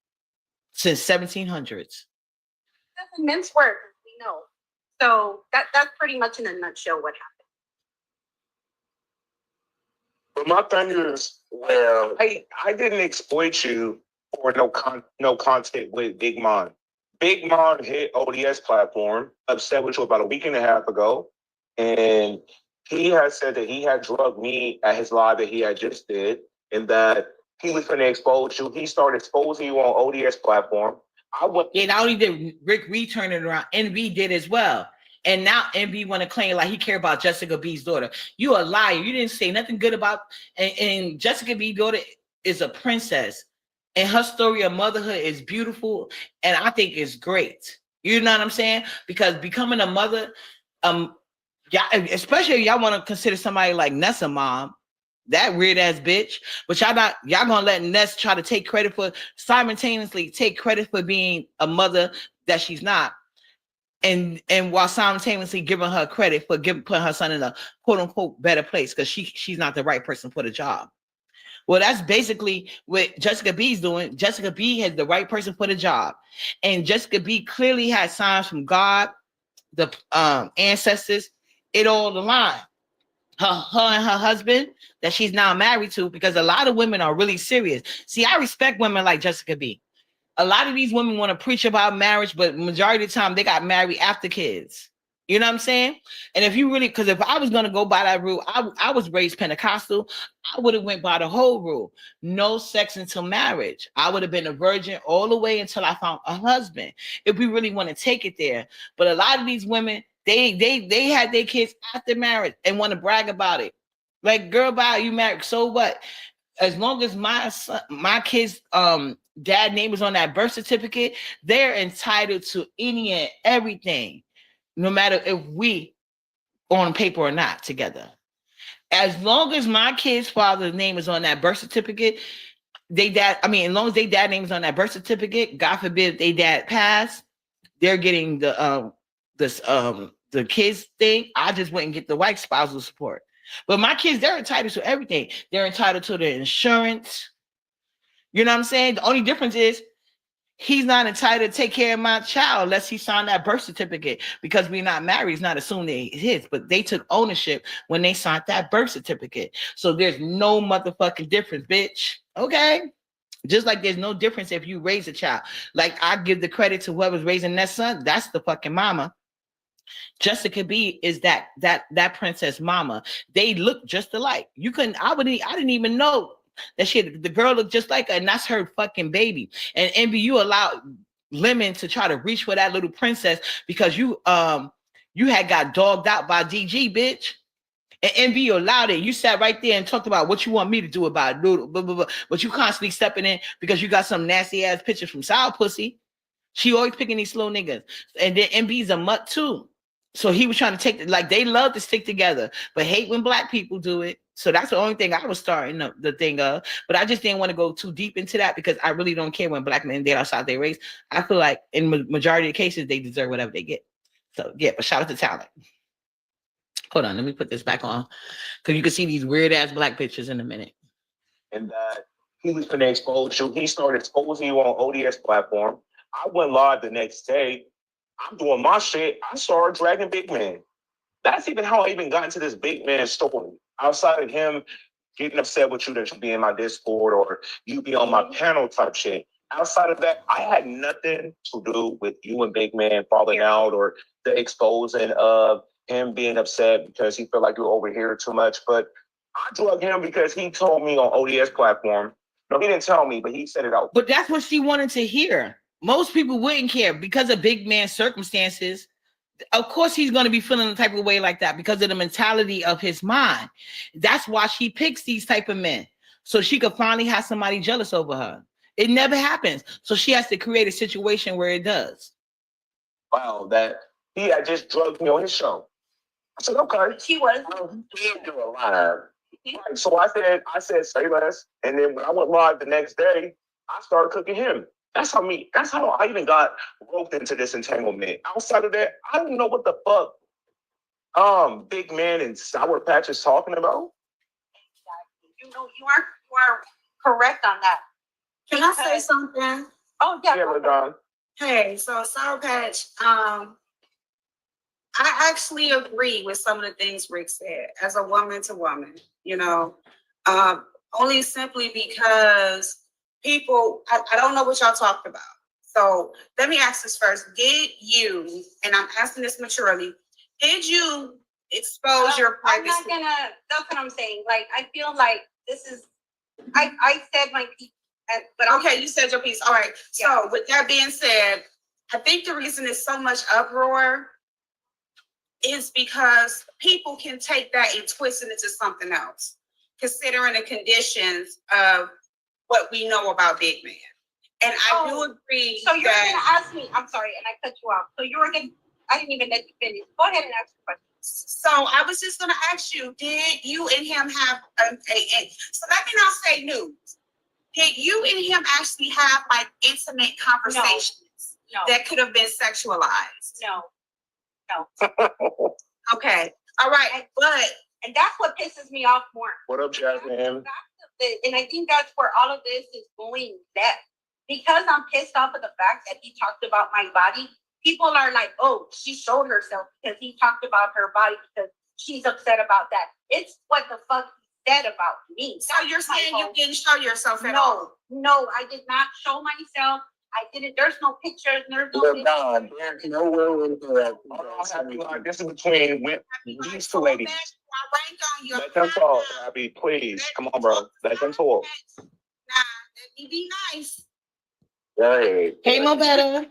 since 1700s. That's immense work, we know. So that's pretty much in a nutshell what happened. But my thing is, well, I didn't exploit you for no content with Big Mon. Big Mon hit ODS platform, upset with you about a week and a half ago, and he had said that he had drugged me at his live that he had just did, and that he was going to expose you. He started exposing you on ODS platform. Yeah, not only did Rick Reed turn it around, NB did as well. And now NB want to claim like he cared about Jessica B's daughter. You a liar. You didn't say nothing good about, and Jessica B's daughter is a princess. And her story of motherhood is beautiful, and I think it's great. You know what I'm saying? Because becoming a mother, especially if y'all want to consider somebody like Nessa mom, that weird ass bitch, but y'all gonna let Ness try to take credit for, simultaneously take credit for being a mother that she's not, and while simultaneously giving her credit for putting her son in a quote unquote better place because she's not the right person for the job. Well, that's basically what Jessica B's doing. Jessica B has the right person for the job, and Jessica B clearly had signs from God, the ancestors. It all aligned. her and her husband that she's now married to, because a lot of women are really serious. See, I respect women like Jessica B. A lot of these women want to preach about marriage, but majority of the time they got married after kids. You know what I'm saying? And if you really, because if I was going to go by that rule, I was raised Pentecostal, I would have went by the whole rule. No sex until marriage. I would have been a virgin all the way until I found a husband, if we really want to take it there. But a lot of these women, they had their kids after marriage and want to brag about it. Like, girl, bye, you married, so what? As long as my kids dad name is on that birth certificate, they're entitled to any and everything, no matter if we on paper or not together. As long as my kid's father's name is on that birth certificate, as long as they dad name is on that birth certificate, God forbid if they dad pass, they're getting the kids thing. I just wouldn't get the white spousal support. But my kids, they're entitled to everything. They're entitled to the insurance. You know what I'm saying? The only difference is he's not entitled to take care of my child unless he signed that birth certificate, because we're not married. It's not assumed it's his, but they took ownership when they signed that birth certificate. So there's no motherfucking difference, bitch. Okay? Just like there's no difference if you raise a child. Like, I give the credit to whoever's raising that son. That's the fucking mama. Jessica B is that princess mama. They look just alike. I didn't even know that the girl looked just like her, and that's her fucking baby. And Envy, you allowed Lemon to try to reach for that little princess because you had got dogged out by DG, bitch. And Envy allowed it. You sat right there and talked about what you want me to do about it. Blah, blah, blah. But you constantly stepping in because you got some nasty ass pictures from Sour Pussy. She always picking these slow niggas. And then MB's a mutt too. So he was trying to they love to stick together, but hate when black people do it. So that's the only thing I was starting the thing of. But I just didn't want to go too deep into that because I really don't care when black men date outside their race. I feel like in majority of cases, they deserve whatever they get. So yeah, but shout out to talent. Hold on, let me put this back on because you can see these weird ass black pictures in a minute. And that he was going to expose you. He started exposing you on ODS platform. I went live the next day. I'm doing my shit. I started dragging Big Man. That's even how I even got into this Big Man story. Outside of him getting upset with you that you be in my Discord or you be on my panel type shit. Outside of that, I had nothing to do with you and Big Man falling out or the exposing of him being upset because he felt like you're over here too much. But I drug him because he told me on ODS platform. No, he didn't tell me, but he said it out. But that's what she wanted to hear. Most people wouldn't care because of Big Man's circumstances. Of course, he's going to be feeling the type of way like that because of the mentality of his mind. That's why she picks these type of men. So she could finally have somebody jealous over her. It never happens. So she has to create a situation where it does. Wow, that he had just drugged me on his show. I said, okay. She was. You're alive. Right, so I said, say less. And then when I went live the next day, I started cooking him. That's how I even got roped into this entanglement. Outside of that, I don't know what the fuck Big Man and Sour Patch is talking about. You know, you are correct on that. Can I say something? Oh yeah. Yeah, LaDon. Hey, so Sour Patch, I actually agree with some of the things Rick said as a woman to woman, only simply because people, I don't know what y'all talked about. So let me ask this first. Did you, and I'm asking this maturely, did you expose your privacy? I'm not gonna, that's what I'm saying. Like, I feel like this is, I said my piece, but okay, you said your piece. All right. Yeah. So with that being said, I think the reason there's so much uproar is because people can take that and twist it into something else, considering the conditions of what we know about Big Man. And I do agree. So you're going to ask me, I'm sorry, and I cut you off. So you were going to, I didn't even let you finish. Go ahead and ask the question. So I was just going to ask you, did you and him have so let me not say news. Did you and him actually have like intimate conversations that could have been sexualized? No. Okay. All right. And that's what pisses me off more. What up, Jasmine? And I think that's where all of this is going left. Because I'm pissed off of the fact that he talked about my body, people are like, oh, she showed herself because he talked about her body because she's upset about that. It's what the fuck he said about me. So you're saying you didn't show yourself at all? No, I did not show myself. I didn't. There's no pictures. There's no. Look, Don, there's nowhere in here. This is between these two ladies. Let them talk, Abby. Please, come on, bro. Let them talk. Nah, let me be nice. Go ahead. Hey, Mo better.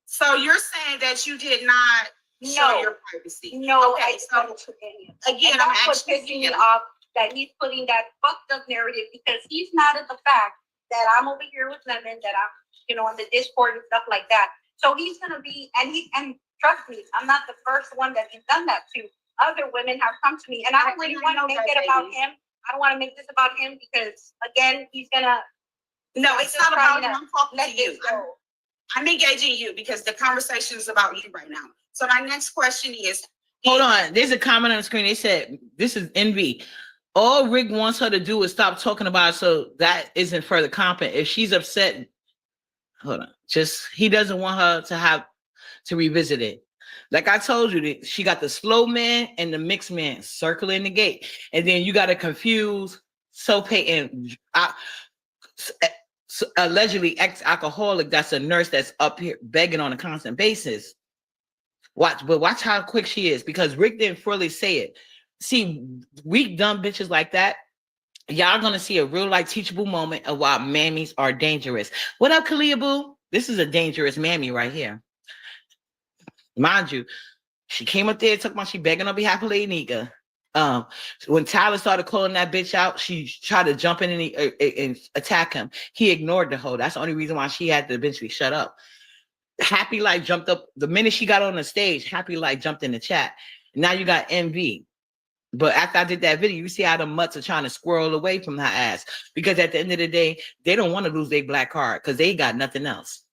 So you're saying that you did not show your privacy? No, okay, I so didn't put any. Again, and I'm that's what actually pissing me off, that he's putting that fucked up narrative, because he's mad at the fact that I'm over here with Lemon, that I'm, on the Discord and stuff like that. So he's gonna be, and trust me, I'm not the first one that he's done that to. Other women have come to me, and I don't really want to make it about him. I don't want to make this about him, because again, he's gonna. No, it's not about him. I'm talking to you. Go. I'm engaging you because the conversation is about you right now. So my next question is. Hold on. There's a comment on the screen. They said, this is envy. All Rick wants her to do is stop talking about it, so that isn't further comment. If she's upset, hold on. He doesn't want her to have to revisit it. Like I told you, she got the slow man and the mixed man circling the gate. And then you got to confuse Sope and allegedly ex-alcoholic that's a nurse that's up here begging on a constant basis. Watch how quick she is, because Rick didn't fully say it. See, weak, dumb bitches like that, y'all gonna see a real life teachable moment of why mammies are dangerous. What up, Kalia Boo? This is a dangerous mammy right here. Mind you, she came up there talking about she begging on behalf of Lady Nika. When Tyler started calling that bitch out, she tried to jump in and attack him. He ignored the hoe. That's the only reason why she had to eventually shut up. Happy Light jumped up the minute she got on the stage. Happy Light jumped in the chat. Now you got MV. But after I did that video, you see how the mutts are trying to squirrel away from her ass, because at the end of the day, they don't want to lose their black card because they got nothing else.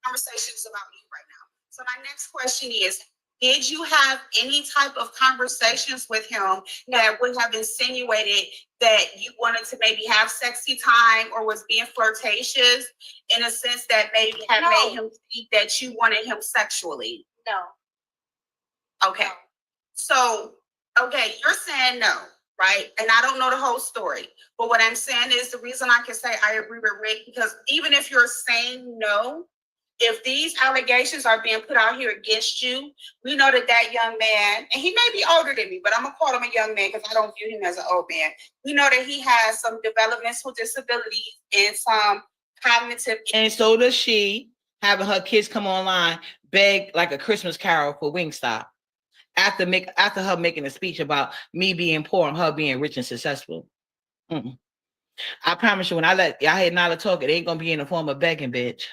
Conversation is about you right now. So my next question is, did you have any type of conversations with him that would have insinuated that you wanted to maybe have sexy time or was being flirtatious in a sense that maybe had made him think that you wanted him sexually? No. Okay. So, okay, you're saying no, right? And I don't know the whole story. But what I'm saying is, the reason I can say I agree with Rick, because even if you're saying no, if these allegations are being put out here against you, we know that young man, and he may be older than me, but I'm gonna call him a young man because I don't view him as an old man. We know that he has some developmental disabilities and some cognitive. And so does she, having her kids come online, beg like a Christmas carol for Wingstop. After her making a speech about me being poor and her being rich and successful. I promise you, when I let y'all hear Nala talk, it ain't gonna be in the form of begging, bitch.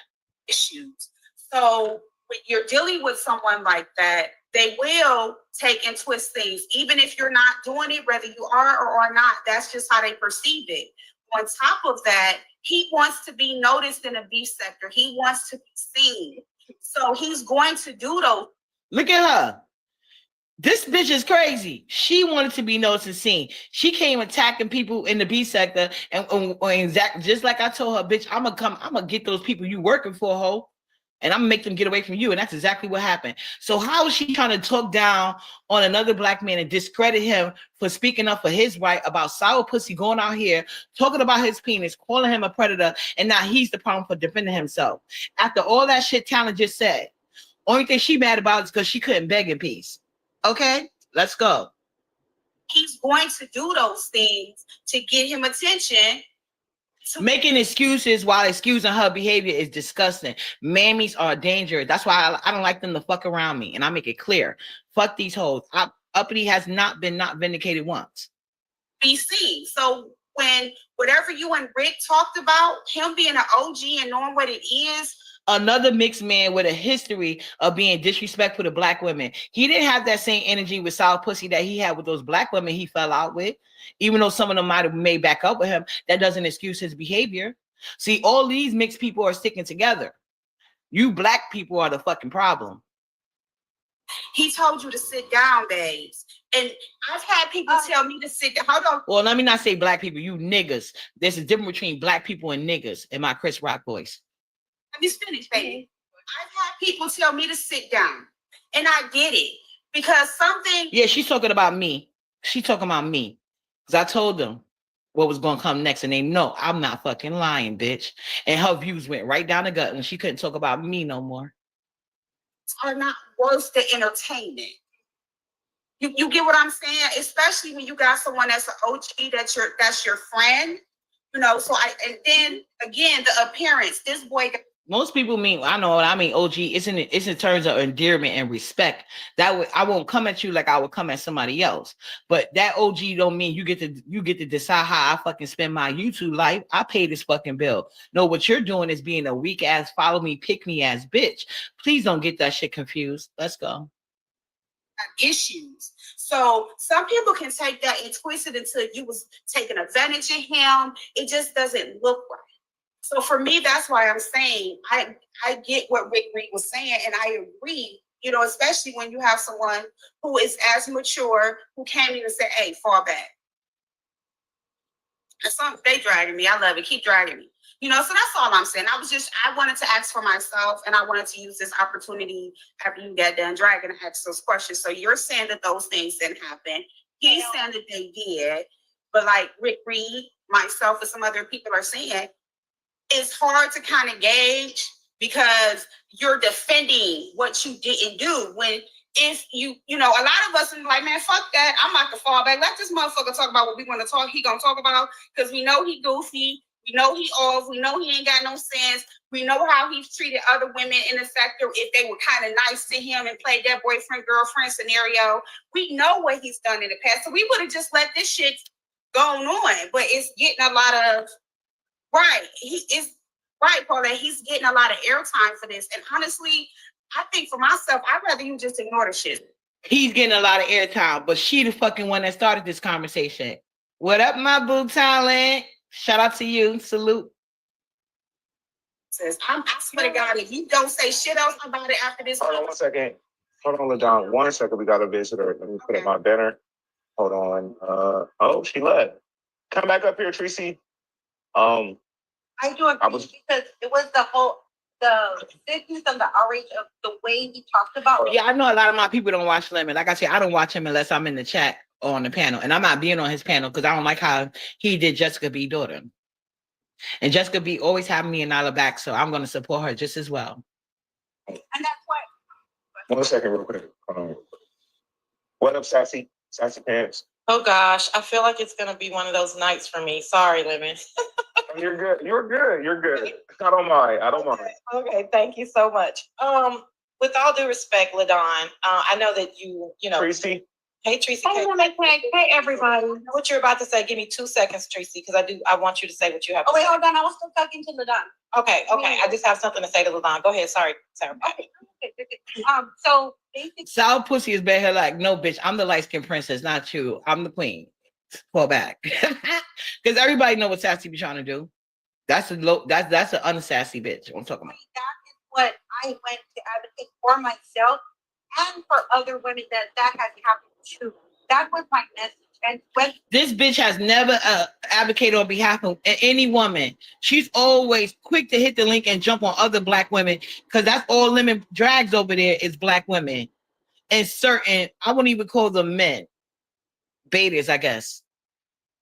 Issues. So when you're dealing with someone like that, they will take and twist things, even if you're not doing it, whether you are or are not. That's just how they perceive it. On top of that, he wants to be noticed in a B sector. He wants to be seen. So he's going to do those. Look at her. This bitch is crazy. She wanted to be noticed and seen. She came attacking people in the B sector, and just like I told her, bitch, I'm gonna get those people you working for, ho, and I'm gonna make them get away from you. And that's exactly what happened. So how is she trying to talk down on another black man and discredit him for speaking up for his right about sour pussy, going out here talking about his penis, calling him a predator, and now he's the problem for defending himself after all that shit Talon just said? Only thing she mad about is because she couldn't beg in peace. Okay, let's go. He's going to do those things to get him attention. Making excuses while excusing her behavior is disgusting. Mammies are dangerous. That's why I don't like them to fuck around me. And I make it clear. Fuck these hoes. Uppity has not been not vindicated once. Be seen. So when whatever you and Rick talked about, him being an OG and knowing what it is, another mixed man with a history of being disrespectful to black women. He didn't have that same energy with sour pussy that he had with those black women he fell out with. Even though some of them might have made back up with him, that doesn't excuse his behavior. See, all these mixed people are sticking together. You black people are the fucking problem. He told you to sit down, babes. And I've had people tell me to sit down. Hold on. Well, let me not say black people, you niggas. There's a difference between black people and niggas in my Chris Rock voice. Let me finish, baby. I've had people tell me to sit down, and I get it Because something. Yeah, she's talking about me. She's talking about me. Because I told them what was going to come next. And they know I'm not fucking lying, bitch. And her views went right down the gut. And she couldn't talk about me no more. Are not worth the entertainment. You get what I'm saying? Especially when you got someone that's an OG, that's your friend. You know, so and then again, the appearance. This boy. Most people mean, I know what I mean, OG, it's in terms of endearment and respect. That way I won't come at you like I would come at somebody else. But that OG don't mean you get to decide how I fucking spend my YouTube life. I pay this fucking bill. No, what you're doing is being a weak ass, follow me, pick me ass bitch. Please don't get that shit confused. Let's go. Issues. So some people can take that and twist it until you was taking advantage of him. It just doesn't look right. So for me, that's why I'm saying I get what Rick Reed was saying, and I agree, you know, especially when you have someone who is as mature, who came in and said, hey, fall back. And some they dragging me. I love it. Keep dragging me. You know, so that's all I'm saying. I wanted to ask for myself, and I wanted to use this opportunity after you get done dragging to ask those questions. So you're saying that those things didn't happen. He's saying that they did. But like Rick Reed, myself, and some other people are saying, it's hard to kind of gauge because you're defending what you didn't do. When if you know, a lot of us are like, man, fuck that. I'm about to fall back. Let this motherfucker talk about what we want to talk. He gonna talk about, because we know he goofy. We know he off. We know he ain't got no sense. We know how he's treated other women in the sector if they were kind of nice to him and played that boyfriend-girlfriend scenario. We know what he's done in the past. So we would have just let this shit go on. But it's getting a lot of right. He is right, Paulette. He's getting a lot of airtime for this. And honestly, I think for myself, I'd rather you just ignore the shit. He's getting a lot of airtime, but she the fucking one that started this conversation. What up, my boo talent? Shout out to you. Salute. Says, I swear to God, if you don't say shit else about it after this. Hold on 1 second. Hold on, LaDon. 1 second. We got a visitor. Let me put up my banner. Hold on. Oh, she left. Come back up here, Tracy. I do agree because it was the sickness and the outrage of the way he talked about. Yeah, I know a lot of my people don't watch Lemon. Like I said, I don't watch him unless I'm in the chat or on the panel. And I'm not being on his panel because I don't like how he did Jessica B. daughter. And Jessica B. always having me in Nyla back, so I'm going to support her just as well. And that's why. 1 second, real quick. What up, Sassy? Sassy Pants. Oh gosh, I feel like it's gonna be one of those nights for me. Sorry, Lemon. You're good. You're good. You're good. I don't mind. I don't mind. Okay, thank you so much. With all due respect, LaDon, I know that you know. Tracy. Hey, Tracy. Hey, everybody. I know what you're about to say. Give me 2 seconds, Tracy, because I want you to say what you have to Oh, wait, say. hold on. I was still talking to LaDon. Okay. I just have something to say to LaDon. Go ahead. Sorry. Okay. So basically, Sour pussy is better. Like, no, bitch, I'm the light-skinned princess, not you. I'm the queen. Fall back. Because everybody know what Sassy be trying to do. That's an unsassy bitch. I'm talking about. that is what I went to advocate for myself and for other women that has happened to. That was my message. And when This bitch has never advocated on behalf of any woman. She's always quick to hit the link and jump on other black women because that's all Lemon drags over there is black women. And certain, I wouldn't even call them men. Betas, I guess.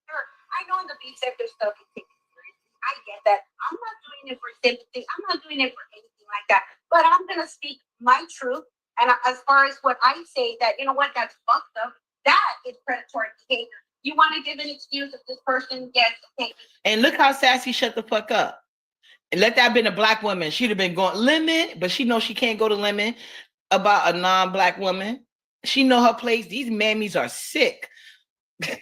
I know in the beat sector stuff is taken seriously. I get that. I'm not doing it for sympathy. I'm not doing it for anything like that. But I'm gonna speak my truth. And as far as what I say, that you know what, that's fucked up. That is predatory behavior. You want to give an excuse if this person gets taken. And look how Sassy shut the fuck up. And let that have been a black woman. She'd have been going Lemon, but she knows she can't go to Lemon about a non-black woman. She know her place. These mammies are sick. With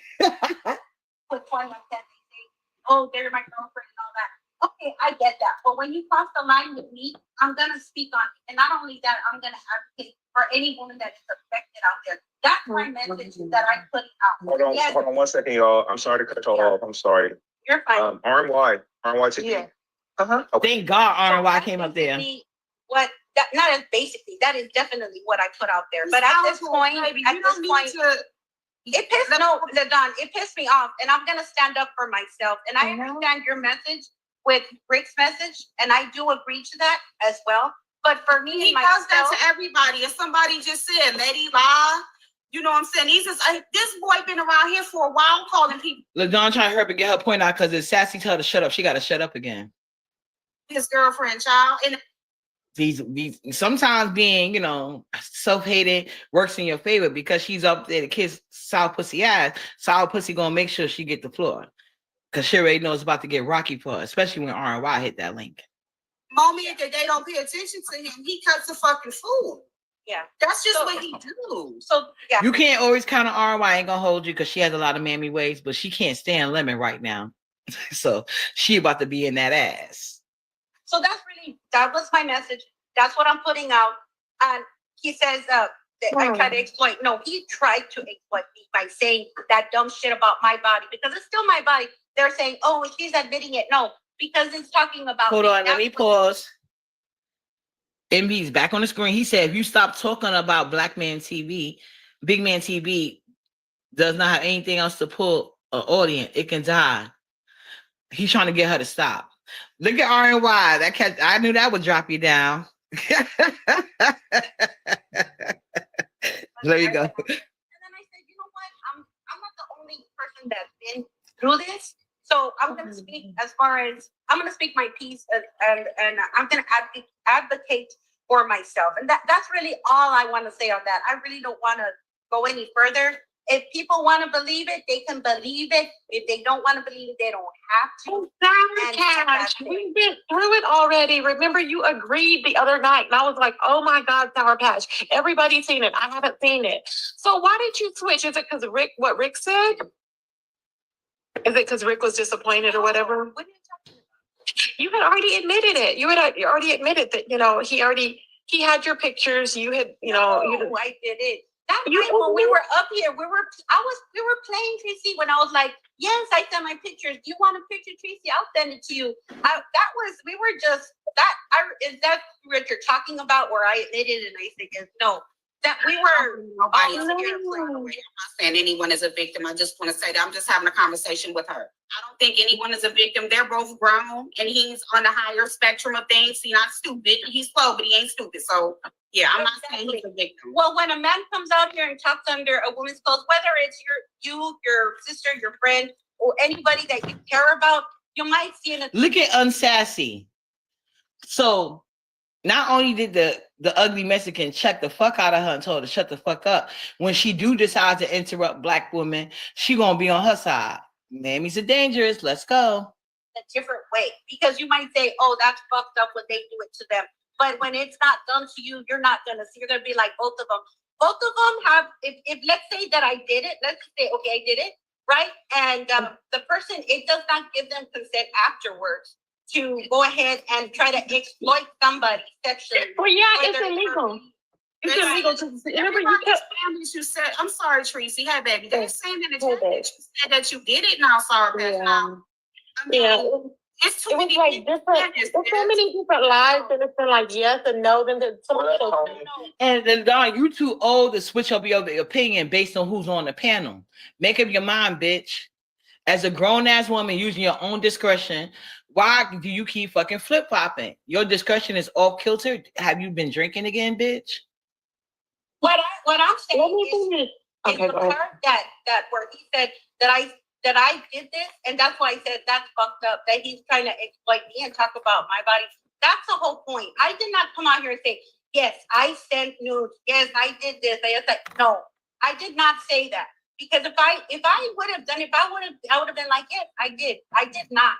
one like that, they say, oh, they're my girlfriend and all that. Okay, I get that. But when you cross the line with me, I'm gonna speak on it. And not only that, I'm gonna advocate for any woman that is affected out there. That's my message that I put out. Hold on, Yes. hold on 1 second, y'all. I'm sorry to cut y'all off. I'm sorry. You're fine. RY TV. Yeah. Okay. Thank God So RY that's came up there. basically What that not as basically that is definitely what I put out there. But at this point, it pissed me off, and I'm gonna stand up for myself. And I understand your message with Rick's message, and I do agree to that as well. But for me, He does that to everybody. If somebody just said, let he lie, you know what I'm saying? He's just, this boy been around here for a while calling people. Look, Dawn trying to hurry up and get her point out because it's sassy tell her to shut up. She got to shut up again. His girlfriend, child. And These sometimes being, self-hated works in your favor because she's up there to kiss sour pussy ass. Sour pussy gonna make sure she get the floor because she already knows it's about to get rocky for her, especially when R&Y hit that link. Moment that they don't pay attention to him, he cuts the fucking food. Yeah, that's just what he do. So yeah, you can't always count on R&Y. Ain't gonna hold you because she has a lot of mammy ways, but she can't stand lemon right now. So she about to be in that ass. So that was my message. That's what I'm putting out. And he says that I try to exploit. No, he tried to exploit me by saying that dumb shit about my body because it's still my body. They're saying, oh, she's admitting it. No, because it's talking about. Hold on, let me pause. MB's back on the screen. He said, if you stop talking about Black Man TV, Big Man TV does not have anything else to pull an audience. It can die. He's trying to get her to stop. Look at R&Y. That cat, I knew that would drop you down. There you go. And then I said, you know what? I'm not the only person that's been through this. So I'm going to speak I'm going to speak my piece and I'm going to advocate for myself. And that's really all I want to say on that. I really don't want to go any further. If people want to believe it, they can believe it. If they don't want to believe it, they don't have to. Cash, we've been through it already. Remember, you agreed the other night, and I was like, "Oh my God, Sour Patch! Everybody's seen it. I haven't seen it. So why did you switch? Is it because Rick? What Rick said? Is it because Rick was disappointed or whatever? What are you talking about? You had already admitted it. You already admitted that. He had your pictures. You had I did it. That night when we were up here, we were playing Tracy when I was like, yes, I sent my pictures. Do you want a picture, Tracy? I'll send it to you. Is that what you're talking about where I admitted and I said, yes, no. That we were I'm not saying anyone is a victim. I just want to say that I'm just having a conversation with her. I don't think anyone is a victim. They're both grown and he's on the higher spectrum of things. He's not stupid. He's slow, but he ain't stupid. So yeah, I'm not saying he's a victim. Well, when a man comes out here and talks under a woman's clothes, whether it's your sister, your friend, or anybody that you care about, you might see it. Look at Unsassy. So not only did the ugly Mexican check the fuck out of her and told her to shut the fuck up, when she do decide to interrupt Black women, she gonna be on her side. Mammies are dangerous. Let's go. A different way, because you might say, oh, that's fucked up when they do it to them. But when it's not done to you, you're not gonna see. You're gonna be like both of them. Both of them have. If let's say that I did it, let's say okay, I did it, right? And the person, it does not give them consent afterwards to go ahead and try to exploit somebody sexually. Well, yeah, it's illegal. It's illegal to remember. You said, I'm sorry, Tracy. Hey, baby. They're saying in the chat that you said that you did it now, sorry, now. I mean, it's too many like different. There's so many different lives, and it's been like yes and no. Then there's so much. And then Don, you too old to switch up your opinion based on who's on the panel. Make up your mind, bitch. As a grown ass woman using your own discretion, why do you keep fucking flip flopping? Your discretion is off kilter. Have you been drinking again, bitch? What I'm saying is the part that where he said that I did this, and that's why I said that's fucked up, that he's trying to exploit me and talk about my body. That's the whole point. I did not come out here and say, yes, I sent nudes. Yes, I did this. No, I did not say that. Because if I would have done it, I would have been like, yes, I did. I did not.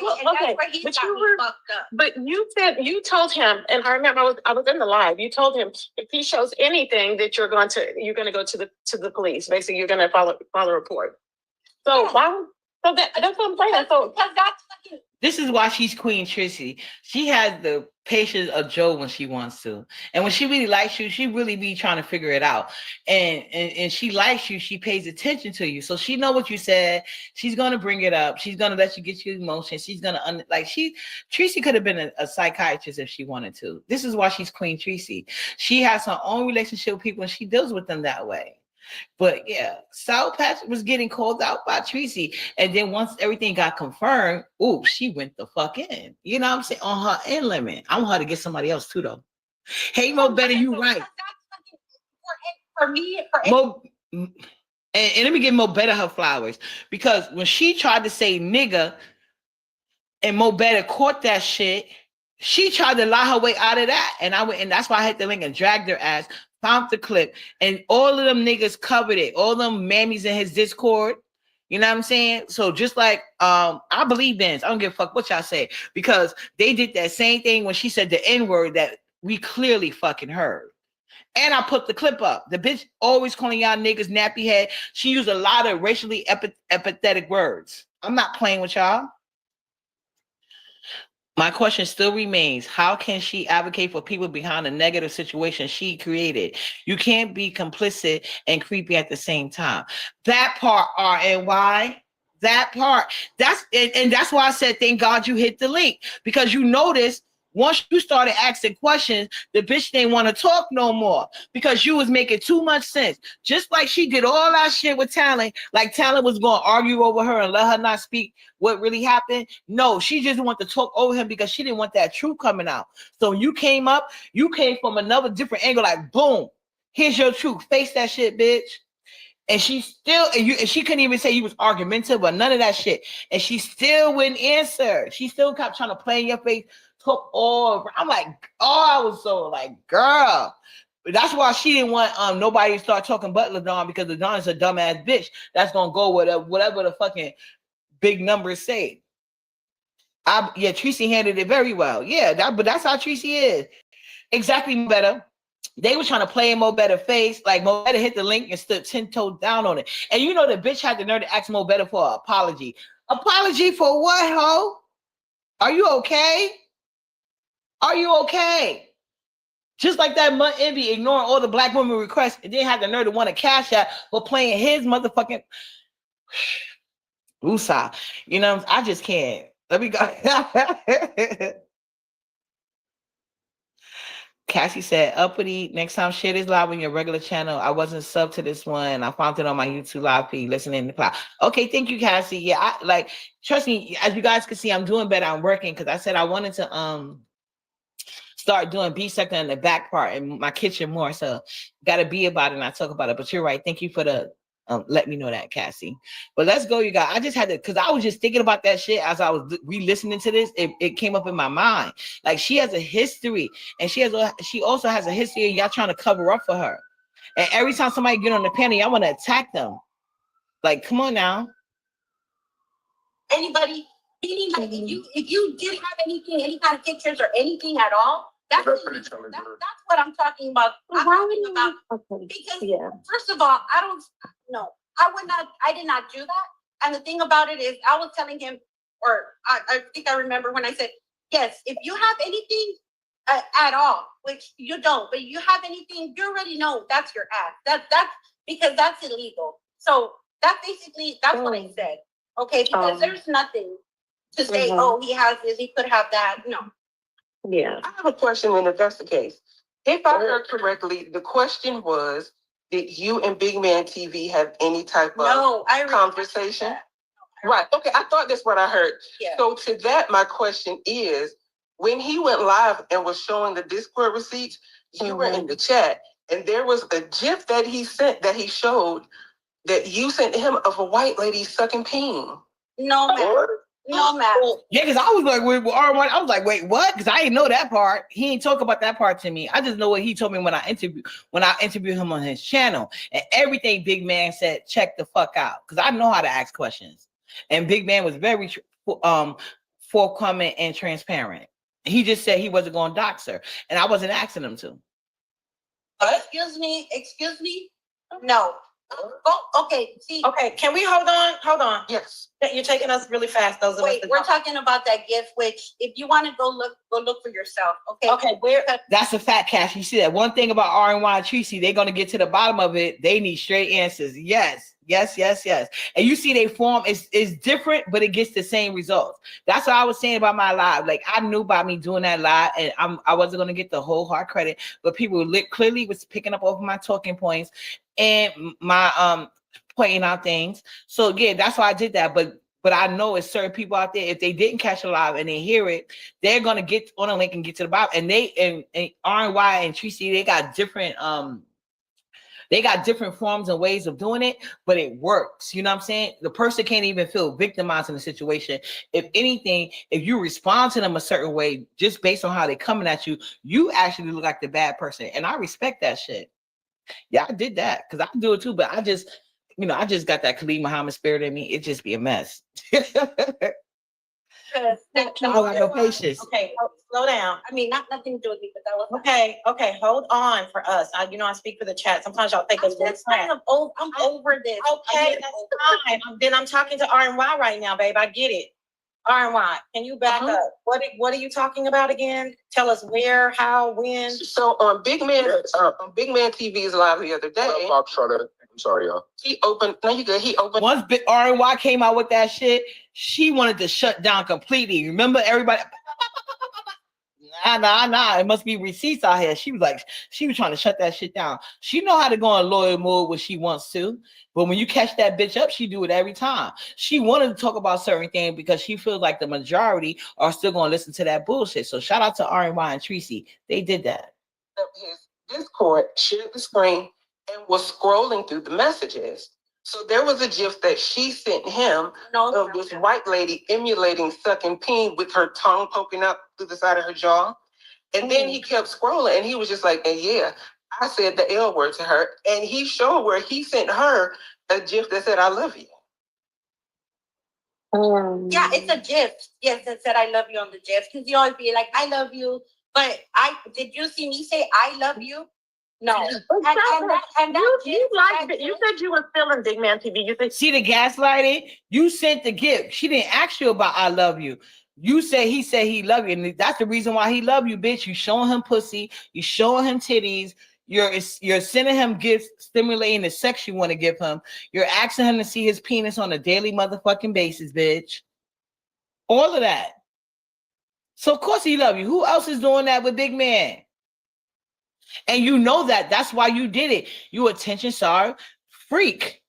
Well, and that's where he got me fucked up. But you told him, and I remember I was in the live. You told him if he shows anything that you're going to go to the police. Basically, you're going to file a report. So why? So that's what I'm saying. So because that's fucking. This is why she's Queen Tracy. She has the patience of Joe when she wants to, and when she really likes you, she really be trying to figure it out. And she likes you. She pays attention to you, so she know what you said. She's gonna bring it up. She's gonna let you get your emotions. She's gonna Tracy could have been a psychiatrist if she wanted to. This is why she's Queen Tracy. She has her own relationship with people, and she deals with them that way. But yeah, Sour Patch was getting called out by Tracy. And then once everything got confirmed, ooh, she went the fuck in. You know what I'm saying? On her end limit. I want her to get somebody else too, though. Hey, Mo Better, you right. For me, Mo, and let me give Mo Better her flowers. Because when she tried to say nigga and Mo Better caught that shit, she tried to lie her way out of that. And I went, and that's why I hit the link and dragged her ass, found the clip, and all of them niggas covered it. All them mammies in his Discord. You know what I'm saying? So just like I believe Benz, I don't give a fuck what y'all say, because they did that same thing when she said the N-word that we clearly fucking heard. And I put the clip up. The bitch always calling y'all niggas nappy head. She used a lot of racially empathetic words. I'm not playing with y'all. My question still remains, how can she advocate for people behind a negative situation she created? You can't be complicit and creepy at the same time. That part, RNY, that part. And that's why I said, thank God you hit the link. Because you notice once you started asking questions, the bitch didn't want to talk no more because you was making too much sense. Just like she did all that shit with Talent, like Talent was going to argue over her and let her not speak what really happened. No, she just wanted to talk over him because she didn't want that truth coming out. So when you came up, you came from another different angle, like boom, here's your truth. Face that shit, bitch. And she still, and she couldn't even say you was argumentative or none of that shit. And she still wouldn't answer. She still kept trying to play in your face, talk all over. I'm like, oh, I was so like, girl. That's why she didn't want nobody to start talking but LaDawn, because LaDawn is a dumbass bitch that's gonna go with whatever the fucking big numbers say. Yeah, Tracy handled it very well. Yeah, but that's how Tracy is. Exactly, better. They were trying to play in Mo Better face. Like Mo Better hit the link and stood 10 toes down on it. And you know the bitch had the nerve to ask Mo Better for an apology. Apology for what, ho? Are you okay? Are you okay? Just like that Mutt Envy ignoring all the black women requests and then had the nerve to want to cash out for playing his motherfucking Usa. You know, I just can't. Let me go. Cassie said, uppity, next time share this live on your regular channel. I wasn't sub to this one. I found it on my YouTube live feed, listening in the cloud. Okay, thank you, Cassie. Yeah, trust me, as you guys can see, I'm doing better. I'm working because I said I wanted to start doing beat sector in the back part in my kitchen more. So gotta be about it and I talk about it. But you're right. Thank you for the let me know that, Cassie. But let's go, you guys. I just had to, because I was just thinking about that shit as I was re-listening to this. It came up in my mind. Like, she has a history, and she also has a history of y'all trying to cover up for her. And every time somebody get on the panel, y'all want to attack them. Like, come on now. Anybody, meaning like if you did have anything, any kind of pictures or anything at all, that's what I'm talking about. Because first of all, I did not do that. And the thing about it is, I was telling him, or I think I remember when I said, yes, if you have anything at all, which you don't, but you have anything, you already know that's your ass. That's because that's illegal. So that's what I said. Okay, because there's nothing to say, oh, he has this, he could have that. No. Yeah. I have a question, and if that's the case. If I heard correctly, the question was, did you and Big Man TV have any type of conversation? Right. Okay, I thought that's what I heard. Yeah. So to that, my question is, when he went live and was showing the Discord receipts, you were in the chat, and there was a GIF that he sent, that he showed, that you sent to him of a white lady sucking peen. No, ma'am. No, ma'am. Yeah, because I was like, I was like, wait, what? Because I didn't know that part. He didn't talk about that part to me. I just know what he told me when I interviewed him on his channel. And everything Big Man said, check the fuck out. Because I know how to ask questions. And Big Man was very forthcoming and transparent. He just said he wasn't going to dox her. And I wasn't asking him to. Excuse me. No. Oh, okay. See. Okay, can we hold on? Yes. You're taking us really fast. Those of us Wait, that we're don't- talking about that gift, which if you want to go look for yourself. Okay. Okay, where? That's a fat cash. You see that one thing about R&Y and Tracy, they're gonna get to the bottom of it. They need straight answers. Yes. And you see they form is different, but it gets the same results. That's what I was saying about my live. Like I knew about me doing that live, and I wasn't gonna get the whole hard credit, but people clearly was picking up over my talking points and my pointing out things. So again, that's why I did that. But I know it's certain people out there, if they didn't catch it live and they hear it, they're gonna get on a link and get to the bottom. And they and R&Y and Tracy, they got different forms and ways of doing it, but it works. You know what I'm saying? The person can't even feel victimized in the situation. If anything, if you respond to them a certain way, just based on how they're coming at you, you actually look like the bad person. And I respect that shit. Yeah, I did that because I do it too, but I just got that Khalid Muhammad spirit in me. It just be a mess. I got no patience. Okay, slow down. I mean, nothing to do with me, but that was Okay, hold on for us. I speak for the chat. Sometimes y'all think us really fast. I'm over this. Okay, that's fine. Then I'm talking to R&Y right now, babe. I get it. R&Y, can you back up? What are you talking about again? Tell us where, how, when. So on Big Man TV's live the other day. I'm sorry, y'all. He opened. No, you good. He opened. Once R&Y came out with that shit, she wanted to shut down completely. Remember everybody? Nah. It must be receipts out here. She was trying to shut that shit down. She know how to go in loyal mode when she wants to, but when you catch that bitch up, she do it every time. She wanted to talk about certain things because she feels like the majority are still going to listen to that bullshit. So shout out to R&Y and Tracy. They did that. His Discord, shared the screen, and was scrolling through the messages. So there was a GIF that she sent him of this white lady emulating sucking peen with her tongue poking out through the side of her jaw. And then he kept scrolling and he was just like, and yeah, I said the L word to her. And he showed where he sent her a GIF that said, I love you. Yeah, it's a GIF. Yes, that said I love you on the GIF. Because you always be like, I love you. But did you see me say I love you? No. You said you were still in Big Man TV. You said see the gaslighting? You sent the gift. She didn't ask you about I love you. You said he love you, and that's the reason why he love you, bitch. You showing him pussy, you showing him titties, you're sending him gifts, stimulating the sex you want to give him. You're asking him to see his penis on a daily motherfucking basis, bitch. All of that. So of course he love you. Who else is doing that with Big Man? And you know that. That's why you did it. You attention-starved freak.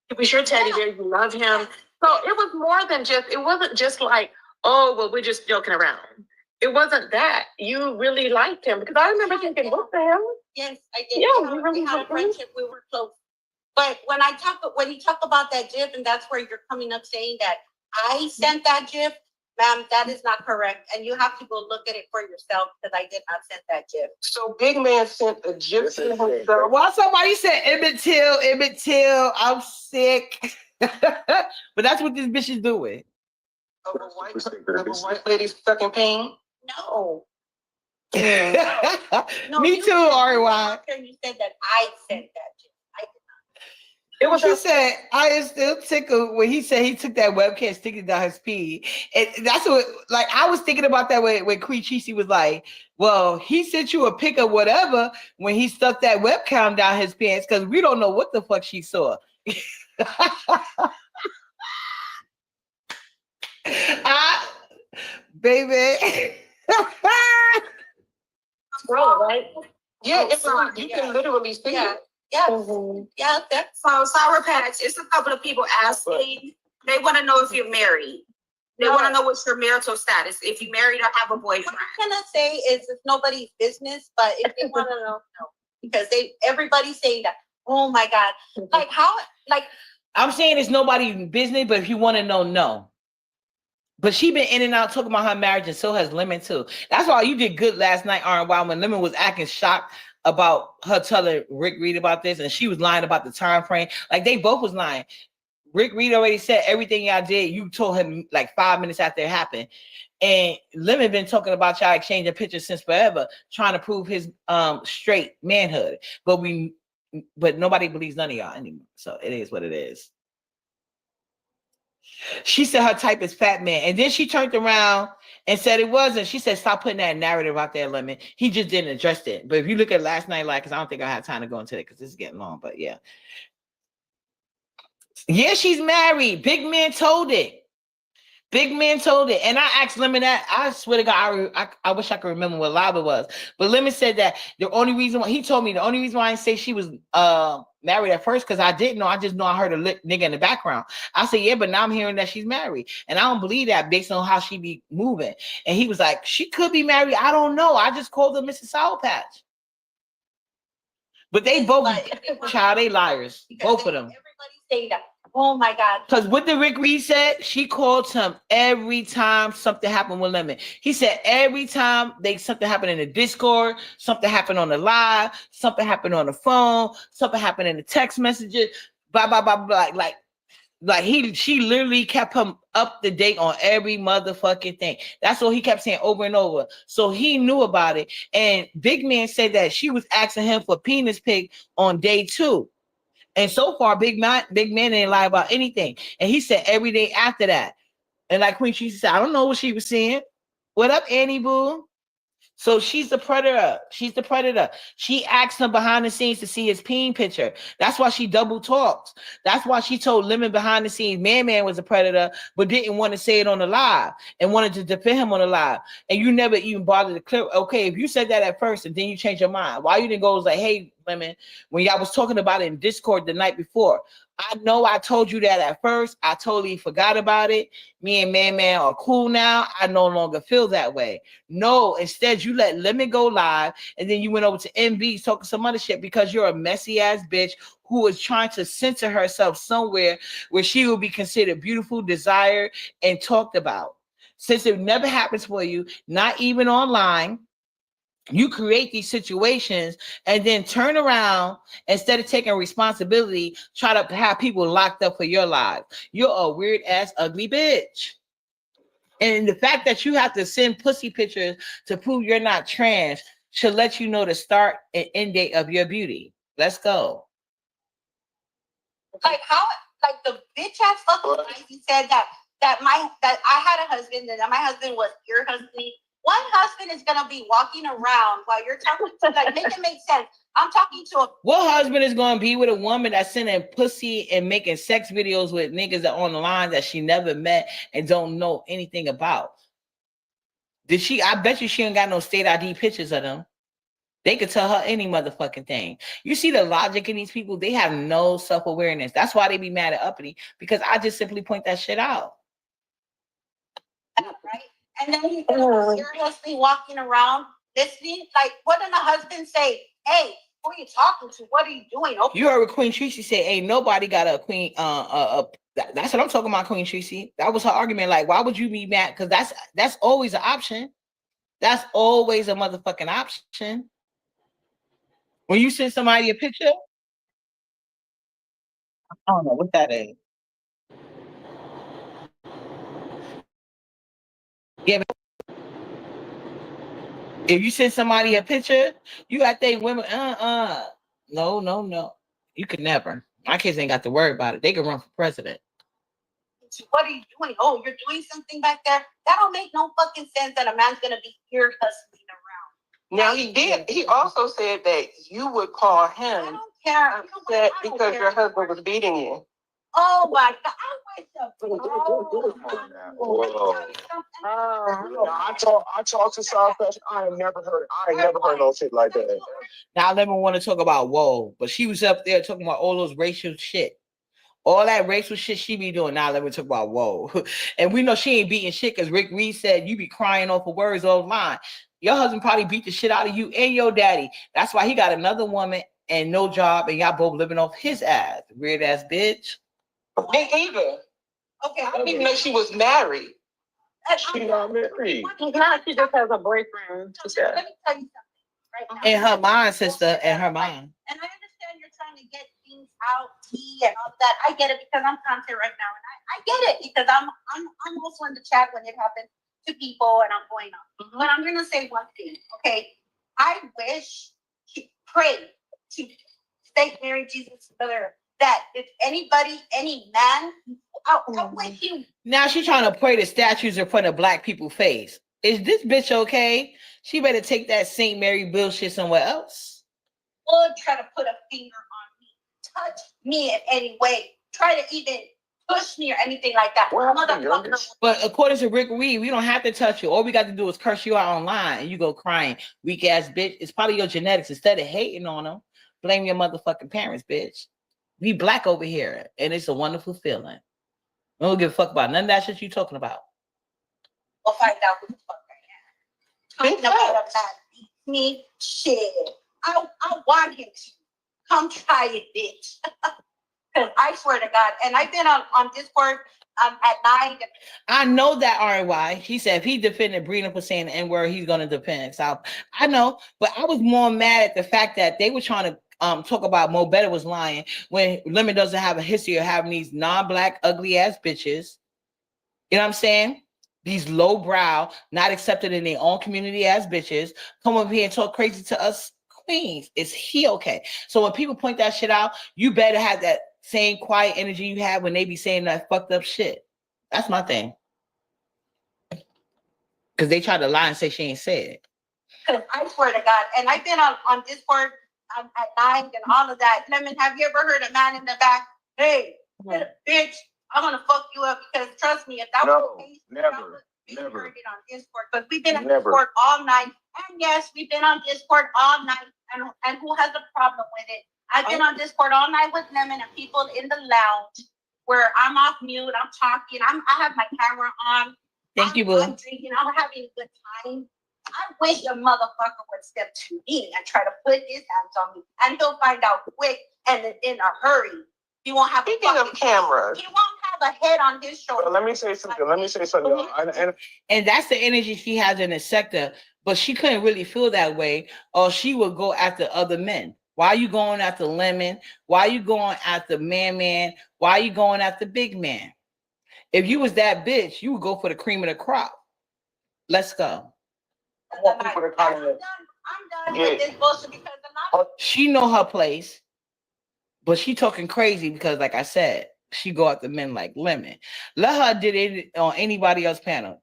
it was your teddy bear. You love him. So it was more than just. It wasn't just like, oh, well, we're just joking around. It wasn't that. You really liked him because I remember thinking, what the hell? Yes, I did. Yeah, we really had a liked him. friendship. We were close. But when you talk about that GIF, and that's where you're coming up saying that I sent that GIF, ma'am, that is not correct. And you have to go look at it for yourself because I did not send that GIF. So Big Man sent a GIF to himself. Well, somebody said Emmett Till, I'm sick. But that's what this bitch is doing. Of a white lady sucking pain. No. Me too, R.Y. You said that I sent that GIF. I did not. It was. He said, "I am still tickled" when he said he took that webcam, sticking down his pee, and that's what. Like I was thinking about that when Queen Tracy was like, "Well, he sent you a pic of whatever when he stuck that webcam down his pants because we don't know what the fuck she saw." Baby. Scroll, right? Yeah, it's like you can literally see it. Yeah, Mm-hmm. yeah, that's So Sour Patch, it's a couple of people asking. They want to know if you're married. They want to know what's your marital status. If you're married or have a what boyfriend. I'm gonna say is it's nobody's business, but if they want to know, no. Because everybody's saying that, oh my God. Like how I'm saying it's nobody's business, but if you want to know, no. But she been in and out talking about her marriage, and so has Lemon too. That's why you did good last night, R&Y, when Lemon was acting shocked about her telling Rick Reed about this, and she was lying about the time frame. Like they both was lying. Rick Reed already said everything y'all did. You told him like 5 minutes after it happened. And Lemon been talking about y'all exchanging pictures since forever, trying to prove his straight manhood. But nobody believes none of y'all anymore. So it is what it is. She said her type is fat man. And then she turned around and said it wasn't. She said, stop putting that narrative out there, Lemon. He just didn't address it. But if you look at last night, like, because I don't think I have time to go into it because this is getting long, but yeah. Yeah, she's married. Big man told it. Big man told it. And I asked Lemon that. I swear to God, I wish I could remember what live it was. But Lemon said that the only reason why, he told me the only reason why I didn't say she was married at first, because I didn't know. I just know I heard a nigga in the background. I said, yeah, but now I'm hearing that she's married. And I don't believe that based on how she be moving. And he was like, she could be married. I don't know. I just called her Mrs. Sour Patch. But they both, child, they liars. Both of them. Everybody say that. Oh my God. Because what the Rick Reed said, she called him every time something happened with Lemon. He said every time something happened in the Discord, something happened on the live, something happened on the phone, something happened in the text messages, blah, blah, blah, blah. She literally kept him up to date on every motherfucking thing. That's what he kept saying over and over. So he knew about it. And Big Man said that she was asking him for penis pic on day 2. And so far, Big Man didn't lie about anything. And he said every day after that. And like Queen Tracy said, I don't know what she was saying. What up, Annie Boo? So she's the predator. She's the predator. She asked him behind the scenes to see his peen picture. That's why she double talks. That's why she told Lemon behind the scenes Man was a predator, but didn't want to say it on the live and wanted to defend him on the live. And you never even bothered to clear. Okay, if you said that at first and then you changed your mind, why you didn't go like, hey, Lemon, when y'all was talking about it in Discord the night before, I know I told you that at first. I totally forgot about it. Me and Man are cool now. I no longer feel that way. No, instead you let Lemon go live and then you went over to MB talking some other shit because you're a messy ass bitch who is trying to censor herself somewhere where she will be considered beautiful, desired, and talked about. Since it never happens for you, not even online, you create these situations and then turn around instead of taking responsibility, try to have people locked up for your lives. You're a weird ass, ugly bitch. And the fact that you have to send pussy pictures to prove you're not trans should let you know the start and end date of your beauty. Let's go. Like how, like the bitch ass fucking lady said that I had a husband and that my husband was your husband. One husband is gonna be walking around while you're talking to, like, make it make sense. I'm talking to a what husband is gonna be with a woman that's sending pussy and making sex videos with niggas that on the line that she never met and don't know anything about? Did she? I bet you she ain't got no state ID pictures of them. They could tell her any motherfucking thing. You see the logic in these people? They have no self-awareness. That's why they be mad at Uppity, because I just simply point that shit out. Right? And then he's seriously walking around listening. Like, what did the husband say? Hey, who are you talking to? What are you doing? Okay. You heard Queen Tracy say, "Ain't nobody got a queen." That's what I'm talking about, Queen Tracy. That was her argument. Like, why would you be mad? Because that's always an option. That's always a motherfucking option. When you send somebody a picture, I don't know what that is. Yeah. If you send somebody a picture, you got to think women, no. You could never. My kids ain't got to worry about it. They can run for president. What are you doing? Oh, you're doing something back there? That don't make no fucking sense that a man's going to be here hustling around. Now he did. He also said that you would call him I don't care. upset because your husband was beating you. Oh my God. I talked to South Fashion. I ain't never heard no shit like that. Now let me want to talk about whoa, but she was up there talking about all those racial shit. All that racial shit she be doing. Now let me talk about whoa. And we know she ain't beating shit because Rick Reed said you be crying off of words offline. Your husband probably beat the shit out of you and your daddy. That's why he got another woman and no job, and y'all both living off his ass. Weird ass bitch. Me either. Okay, I didn't even know she was married. She not married. Not, she just has a boyfriend. Let me tell you something right now. In her mind, sister, in her mind. And I understand you're trying to get things out, tea and all that. I get it because I'm content right now, and I get it because I'm also in the chat when it happens to people, and I'm going on. Mm-hmm. But I'm gonna say one thing, okay? I wish to pray to stay married, Jesus, brother. that if anybody, any man, out with you. Now she's trying to pray the statues in front of black people's face. Is this bitch okay? She better take that St. Mary bullshit somewhere else. Would try to put a finger on me, touch me in any way, try to even push me or anything like that. Motherfucker. But according to Rick Reed, we don't have to touch you. All we got to do is curse you out online and you go crying. Weak ass bitch. It's probably your genetics. Instead of hating on them, blame your motherfucking parents, bitch. We black over here, and it's a wonderful feeling. We don't give a fuck about none of that shit you talking about. We'll find out who the fuck I am. Talking about a man beat me, shit. I want him to. Come try it, bitch. Because I swear to God, and I've been on Discord at night. I know that RY. He said if he defended Breeden for saying the N-word, he's gonna defend South. I know, but I was more mad at the fact that they were trying to talk about Mo Better was lying when Lemon doesn't have a history of having these non-black ugly ass bitches. You know what I'm saying? These low-brow, not accepted in their own community ass bitches come up here and talk crazy to us queens. Is he okay? So when people point that shit out, you better have that same quiet energy you have when they be saying that fucked up shit. That's my thing. Because they try to lie and say she ain't said it. Because I swear to God, and I've been on Discord at night and all of that. Lemon, have you ever heard a man in the back? Hey, bitch, I'm gonna fuck you up because trust me, if that was the case, never. On Discord, but we've been on Discord all night, and yes, we've been on Discord all night, and who has a problem with it? I've been on Discord all night with Lemon and people in the lounge where I'm off mute, I'm talking, I have my camera on. Thank you, boo. I'm drinking, I'm having a good time. I wish a motherfucker would step to me and try to put his hands on me, and he'll find out quick and in a hurry. He won't have a camera. He won't have a head on his shoulder. But let me say something. And that's the energy she has in the sector, but she couldn't really feel that way, or she would go after other men. Why are you going after Lemon? Why are you going after Man? Why are you going after Big Man? If you was that bitch, you would go for the cream of the crop. Let's go. I want people to comment. I'm done with this bullshit because she know her place, but she talking crazy because, like I said, she go after men like Lemon. Let her did it on anybody else's panel.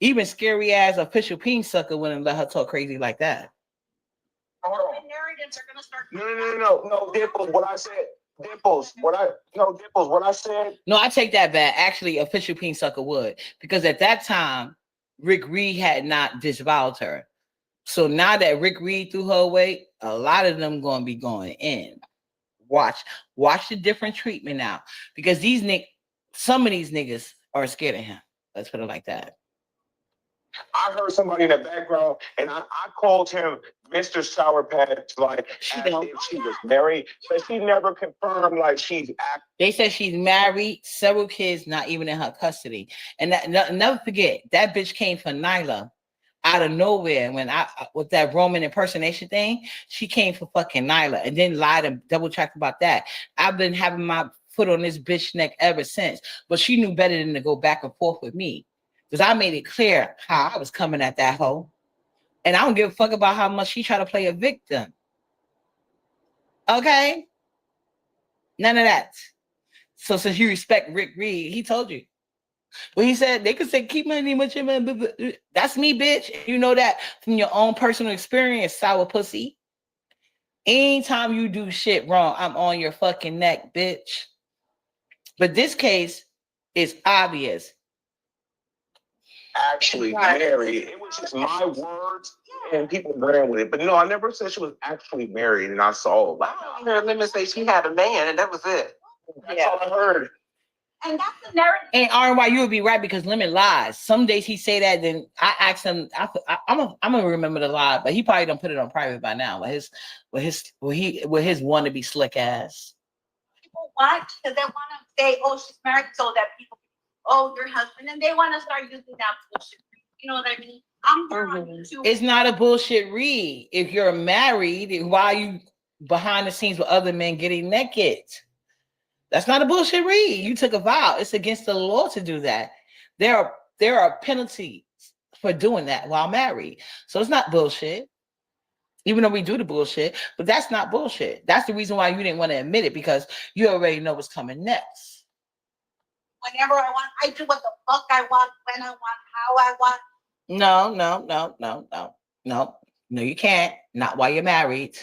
Even scary ass official peen sucker wouldn't let her talk crazy like that. Hold on. No, Dimples, what I said. Dimples, what I said. No, I take that back. Actually, official peen sucker would, because at that time, Rick Reed had not disavowed her. So now that Rick Reed threw her away, a lot of them going to be going in. Watch the different treatment now, because some of these niggas are scared of him. Let's put it like that. I heard somebody in the background, and I called him Mr. Sour Patch, like if she was married, but she never confirmed like she's active. They said she's married, several kids, not even in her custody. And never forget, that bitch came from Nyla out of nowhere when with that Roman impersonation thing. She came for fucking Nyla and then lied and double checked about that. I've been having my foot on this bitch neck ever since, but she knew better than to go back and forth with me. Because I made it clear how I was coming at that hoe. And I don't give a fuck about how much she tried to play a victim. Okay? None of that. So since you respect Rick Reed, he told you. Well, he said they could say keep money much. That's me, bitch. You know that from your own personal experience, sour pussy. Anytime you do shit wrong, I'm on your fucking neck, bitch. But this case is obvious. Actually married. It was just my words and people ran with it. But no, I never said she was actually married, and I saw wow. I heard Lemon say she had a man, and that was it. That's all I heard. And that's the narrative. And RY, you would be right, because Lemon lies. Some days he say that, then I ask him. I'm gonna remember the lie, but he probably don't put it on private by now. With his wannabe slick ass. People want, because they want to say, "Oh, she's married," so that people, "Oh, your husband," and they want to start using that bullshit. You know what I mean? I'm here on YouTube. It's not a bullshit read. If you're married, why are you behind the scenes with other men getting naked? That's not a bullshit read. You took a vow. It's against the law to do that. There are penalties for doing that while married. So it's not bullshit. Even though we do the bullshit, but that's not bullshit. That's the reason why you didn't want to admit it, because you already know what's coming next. Whenever I want, I do what the fuck I want, when I want, how I want. No, you can't. Not while you're married.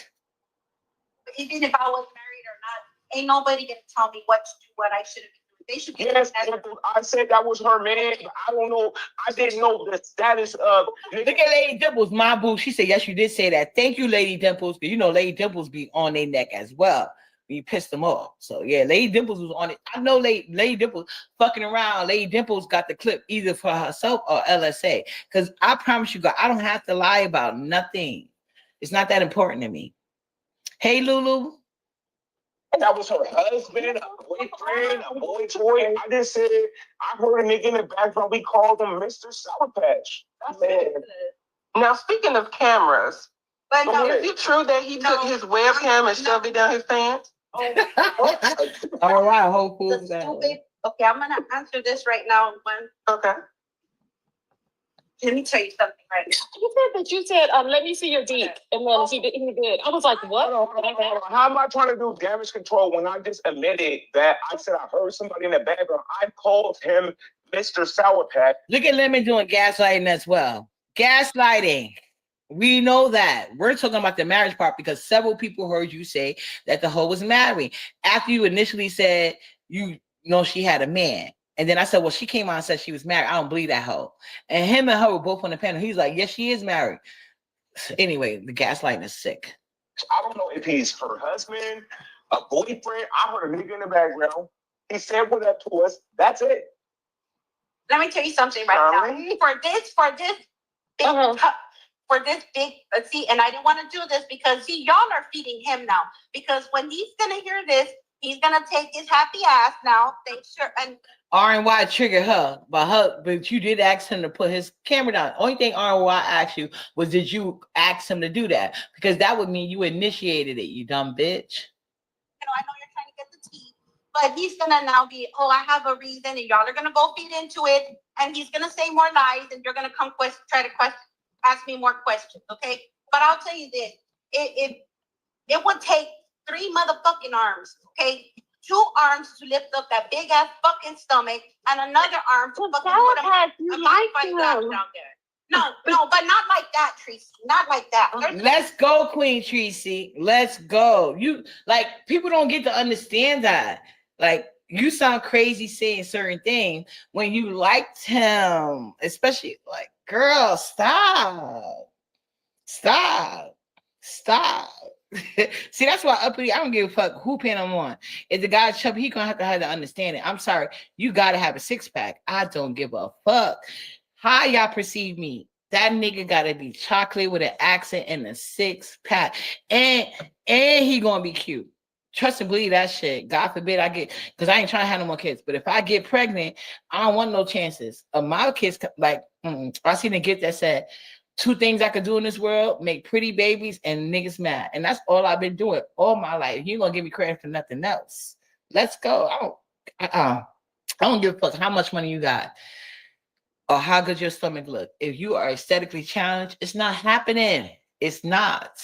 Even if I was married or not, ain't nobody gonna tell me what to do, what I should be doing. They should be doing Yes, that. I said that was her man. But I don't know. I didn't know the status of. Look at Lady Dimples, my boo. She said, yes, you did say that. Thank you, Lady Dimples. Because you know Lady Dimples be on their neck as well. You pissed them off. So yeah, Lady Dimples was on it. I know Lady Dimples fucking around. Lady Dimples got the clip either for herself or LSA. Because I promise you, God, I don't have to lie about nothing. It's not that important to me. Hey, Lulu. That was her husband, a boyfriend, a boy toy. I just said, I heard a nigga in the background. We called him Mr. Sour Patch. Now, speaking of cameras, But no, is it true that he took his webcam and shoved it down his pants? All right, Whole the Foods. stupid. Okay, I'm gonna answer this right now. Okay. Let me tell you something right now. You said that you said, let me see your deep. And then he did. I was like, what? Hold on. How am I trying to do damage control when I just admitted that I said I heard somebody in the background? I called him Mr. Sour Patch. Look at Lemon doing gaslighting as well. Gaslighting. We know that. We're talking about the marriage part because several people heard you say that the hoe was married. After you initially said you know she had a man. And then I said, well, she came on and said she was married. I don't believe that hoe. And him and her were both on the panel. He's like, yes, she is married. Anyway, the gaslighting is sick. I don't know if he's her husband, a boyfriend. I heard a nigga in the background. He said what up to us. That's it. Let me tell you something right now. For this big, see, and I didn't want to do this because see, y'all are feeding him now. Because when he's gonna hear this, he's gonna take his happy ass now. And R&Y triggered her, but you did ask him to put his camera down. Only thing R&Y asked you was, did you ask him to do that? Because that would mean you initiated it, you dumb bitch. I know you're trying to get the tea, but he's gonna now be, oh, I have a reason, and y'all are gonna go feed into it, and he's gonna say more lies, and you're gonna come ask me more questions, okay? But I'll tell you this: it would take 3 motherfucking arms, okay? 2 arms to lift up that big ass fucking stomach, and another arm to fucking put him down there. No, but not like that, Tracy. Not like that. Let's go, Queen Tracy. Let's go. You like people don't get to understand that. Like you sound crazy saying certain things when you liked him, especially like, girl, stop. See, that's why uppity, I don't give a fuck who pin I'm on. If the guy's chubby, he gonna have to understand it. I'm sorry, you gotta have a 6-pack. I don't give a fuck how y'all perceive me. That nigga gotta be chocolate with an accent and a 6-pack, and he gonna be cute. Trust and believe that shit. God forbid I get, because I ain't trying to have no more kids. But if I get pregnant, I don't want no chances of my kids. Like I seen a gift that said, 2 things I could do in this world: make pretty babies and niggas mad. And that's all I've been doing all my life. You gonna give me credit for nothing else. Let's go. I don't give a fuck how much money you got or how good your stomach look. If you are aesthetically challenged, it's not happening. It's not.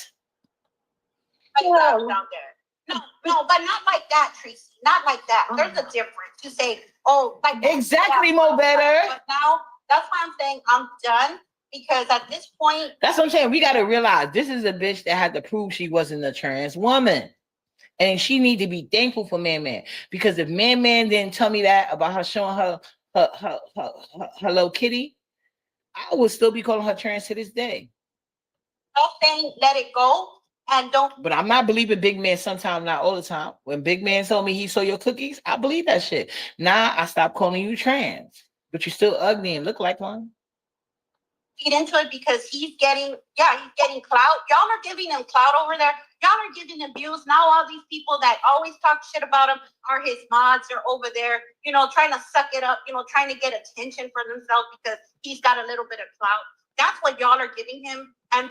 Down there. No, but not like that, Tracy. Not like that. There's a difference. You say, oh, like exactly, Mo better. But now that's why I'm saying I'm done. Because at this point, that's what I'm saying. We got to realize this is a bitch that had to prove she wasn't a trans woman. And she need to be thankful for Man. Because if Man didn't tell me that about her showing her little kitty, I would still be calling her trans to this day. I'm saying let it go and don't. But I'm not believing Big Man sometimes, not all the time. When Big Man told me he saw your cookies, I believe that shit. Now I stopped calling you trans. But you're still ugly and look like one. Feed into it because he's getting clout. Y'all are giving him clout over there. Y'all are giving him views. Now all these people that always talk shit about him are his mods. They're over there, trying to suck it up, trying to get attention for themselves because he's got a little bit of clout. That's what y'all are giving him. And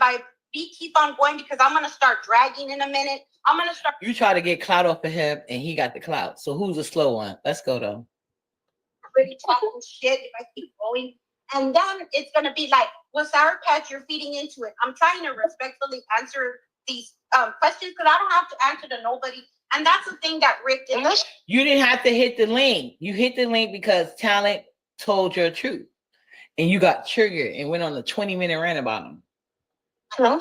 keep on going because I'm gonna start dragging in a minute. I'm gonna start. You try to get clout off of him and he got the clout. So who's the slow one? Let's go though. Really talking shit if I keep going. And then it's gonna be like, well, Sour Patch, you're feeding into it. I'm trying to respectfully answer these questions because I don't have to answer to nobody. And that's the thing that Rick did. You didn't have to hit the link. You hit the link because talent told your truth. And you got triggered and went on a 20-minute rant about him. Hello?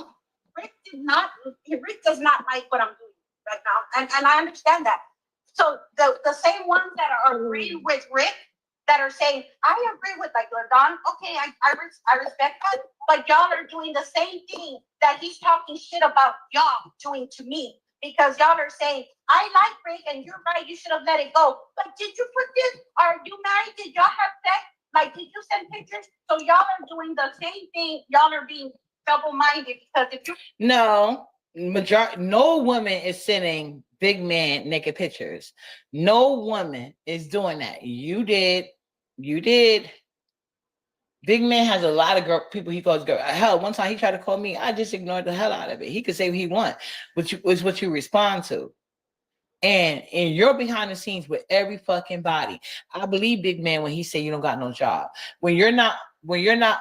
Rick does not like what I'm doing right now. And I understand that. So the same ones that are agreeing with Rick, that are saying, I agree with like LaDon, okay, I respect that, but y'all are doing the same thing that he's talking shit about y'all doing to me. Because y'all are saying, I like Rick and you're right, you should have let it go. But did you put this? Are you married? Did y'all have sex? Like, did you send pictures? So y'all are doing the same thing. Y'all are being double-minded because if you no woman is sending big man naked pictures. No woman is doing that. You did. Big man has a lot of people he calls girl. Hell, one time he tried to call me. I just ignored the hell out of it. He could say what he wants, which is what you respond to. And you're behind the scenes with every fucking body. I believe big man when he say you don't got no job. When you're not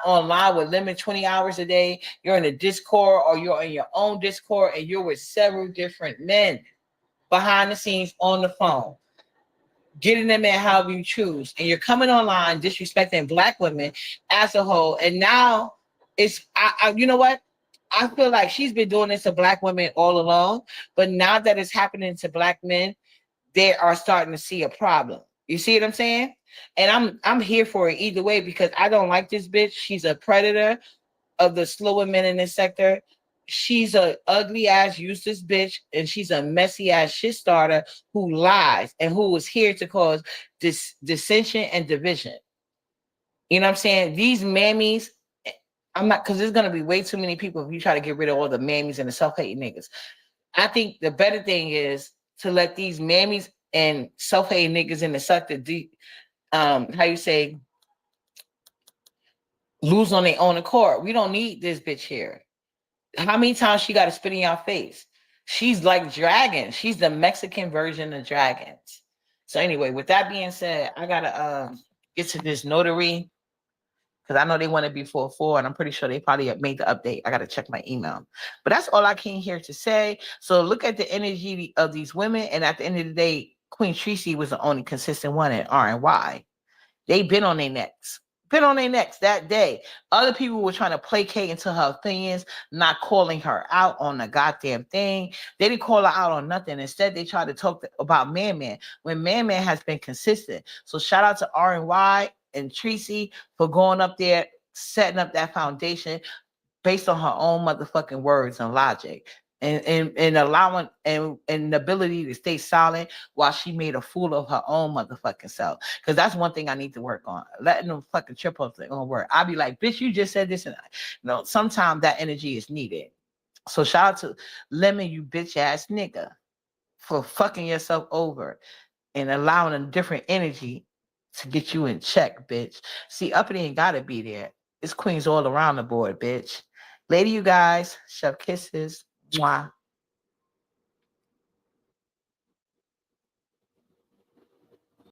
online with limit 20 hours a day, you're in a Discord or you're in your own Discord and you're with several different men behind the scenes on the phone, getting them in however you choose. And you're coming online disrespecting Black women as a whole. And now it's, you know what? I feel like she's been doing this to Black women all along, but now that it's happening to Black men, they are starting to see a problem. You see what I'm saying? And I'm here for it either way because I don't like this bitch. She's a predator of the slower men in this sector. She's a ugly ass useless bitch, and she's a messy ass shit starter who lies and who was here to cause dissension and division. You know what I'm saying? These mammies, I'm not, because there's gonna be way too many people if you try to get rid of all the mammies and the self-hating niggas. I think the better thing is to let these mammies and self-hating niggas in the sector lose on their own accord. We don't need this bitch here. How many times she got to spit in your face? She's like dragons. She's the Mexican version of dragons. So anyway, with that being said, I gotta get to this notary because I know they want it before 4, and I'm pretty sure they probably have made the update. I gotta check my email. But that's all I came here to say. So look at the energy of these women, and at the end of the day, Queen Tracy was the only consistent one at R&Y. They've been on their necks. That day. Other people were trying to placate into her opinions, not calling her out on the goddamn thing. They didn't call her out on nothing. Instead, they tried to talk about Man when Man has been consistent. So shout out to R&Y and Tracy for going up there, setting up that foundation based on her own motherfucking words and logic. And allowing and the ability to stay silent while she made a fool of her own motherfucking self. Because that's one thing I need to work on. Letting them fucking trip up their own word. I'll be like, bitch, you just said this. And sometimes that energy is needed. So shout out to Lemon, you bitch ass nigga, for fucking yourself over and allowing a different energy to get you in check, bitch. See, uppity ain't gotta be there. It's queens all around the board, bitch. Later, you guys. Shove kisses. Mwah.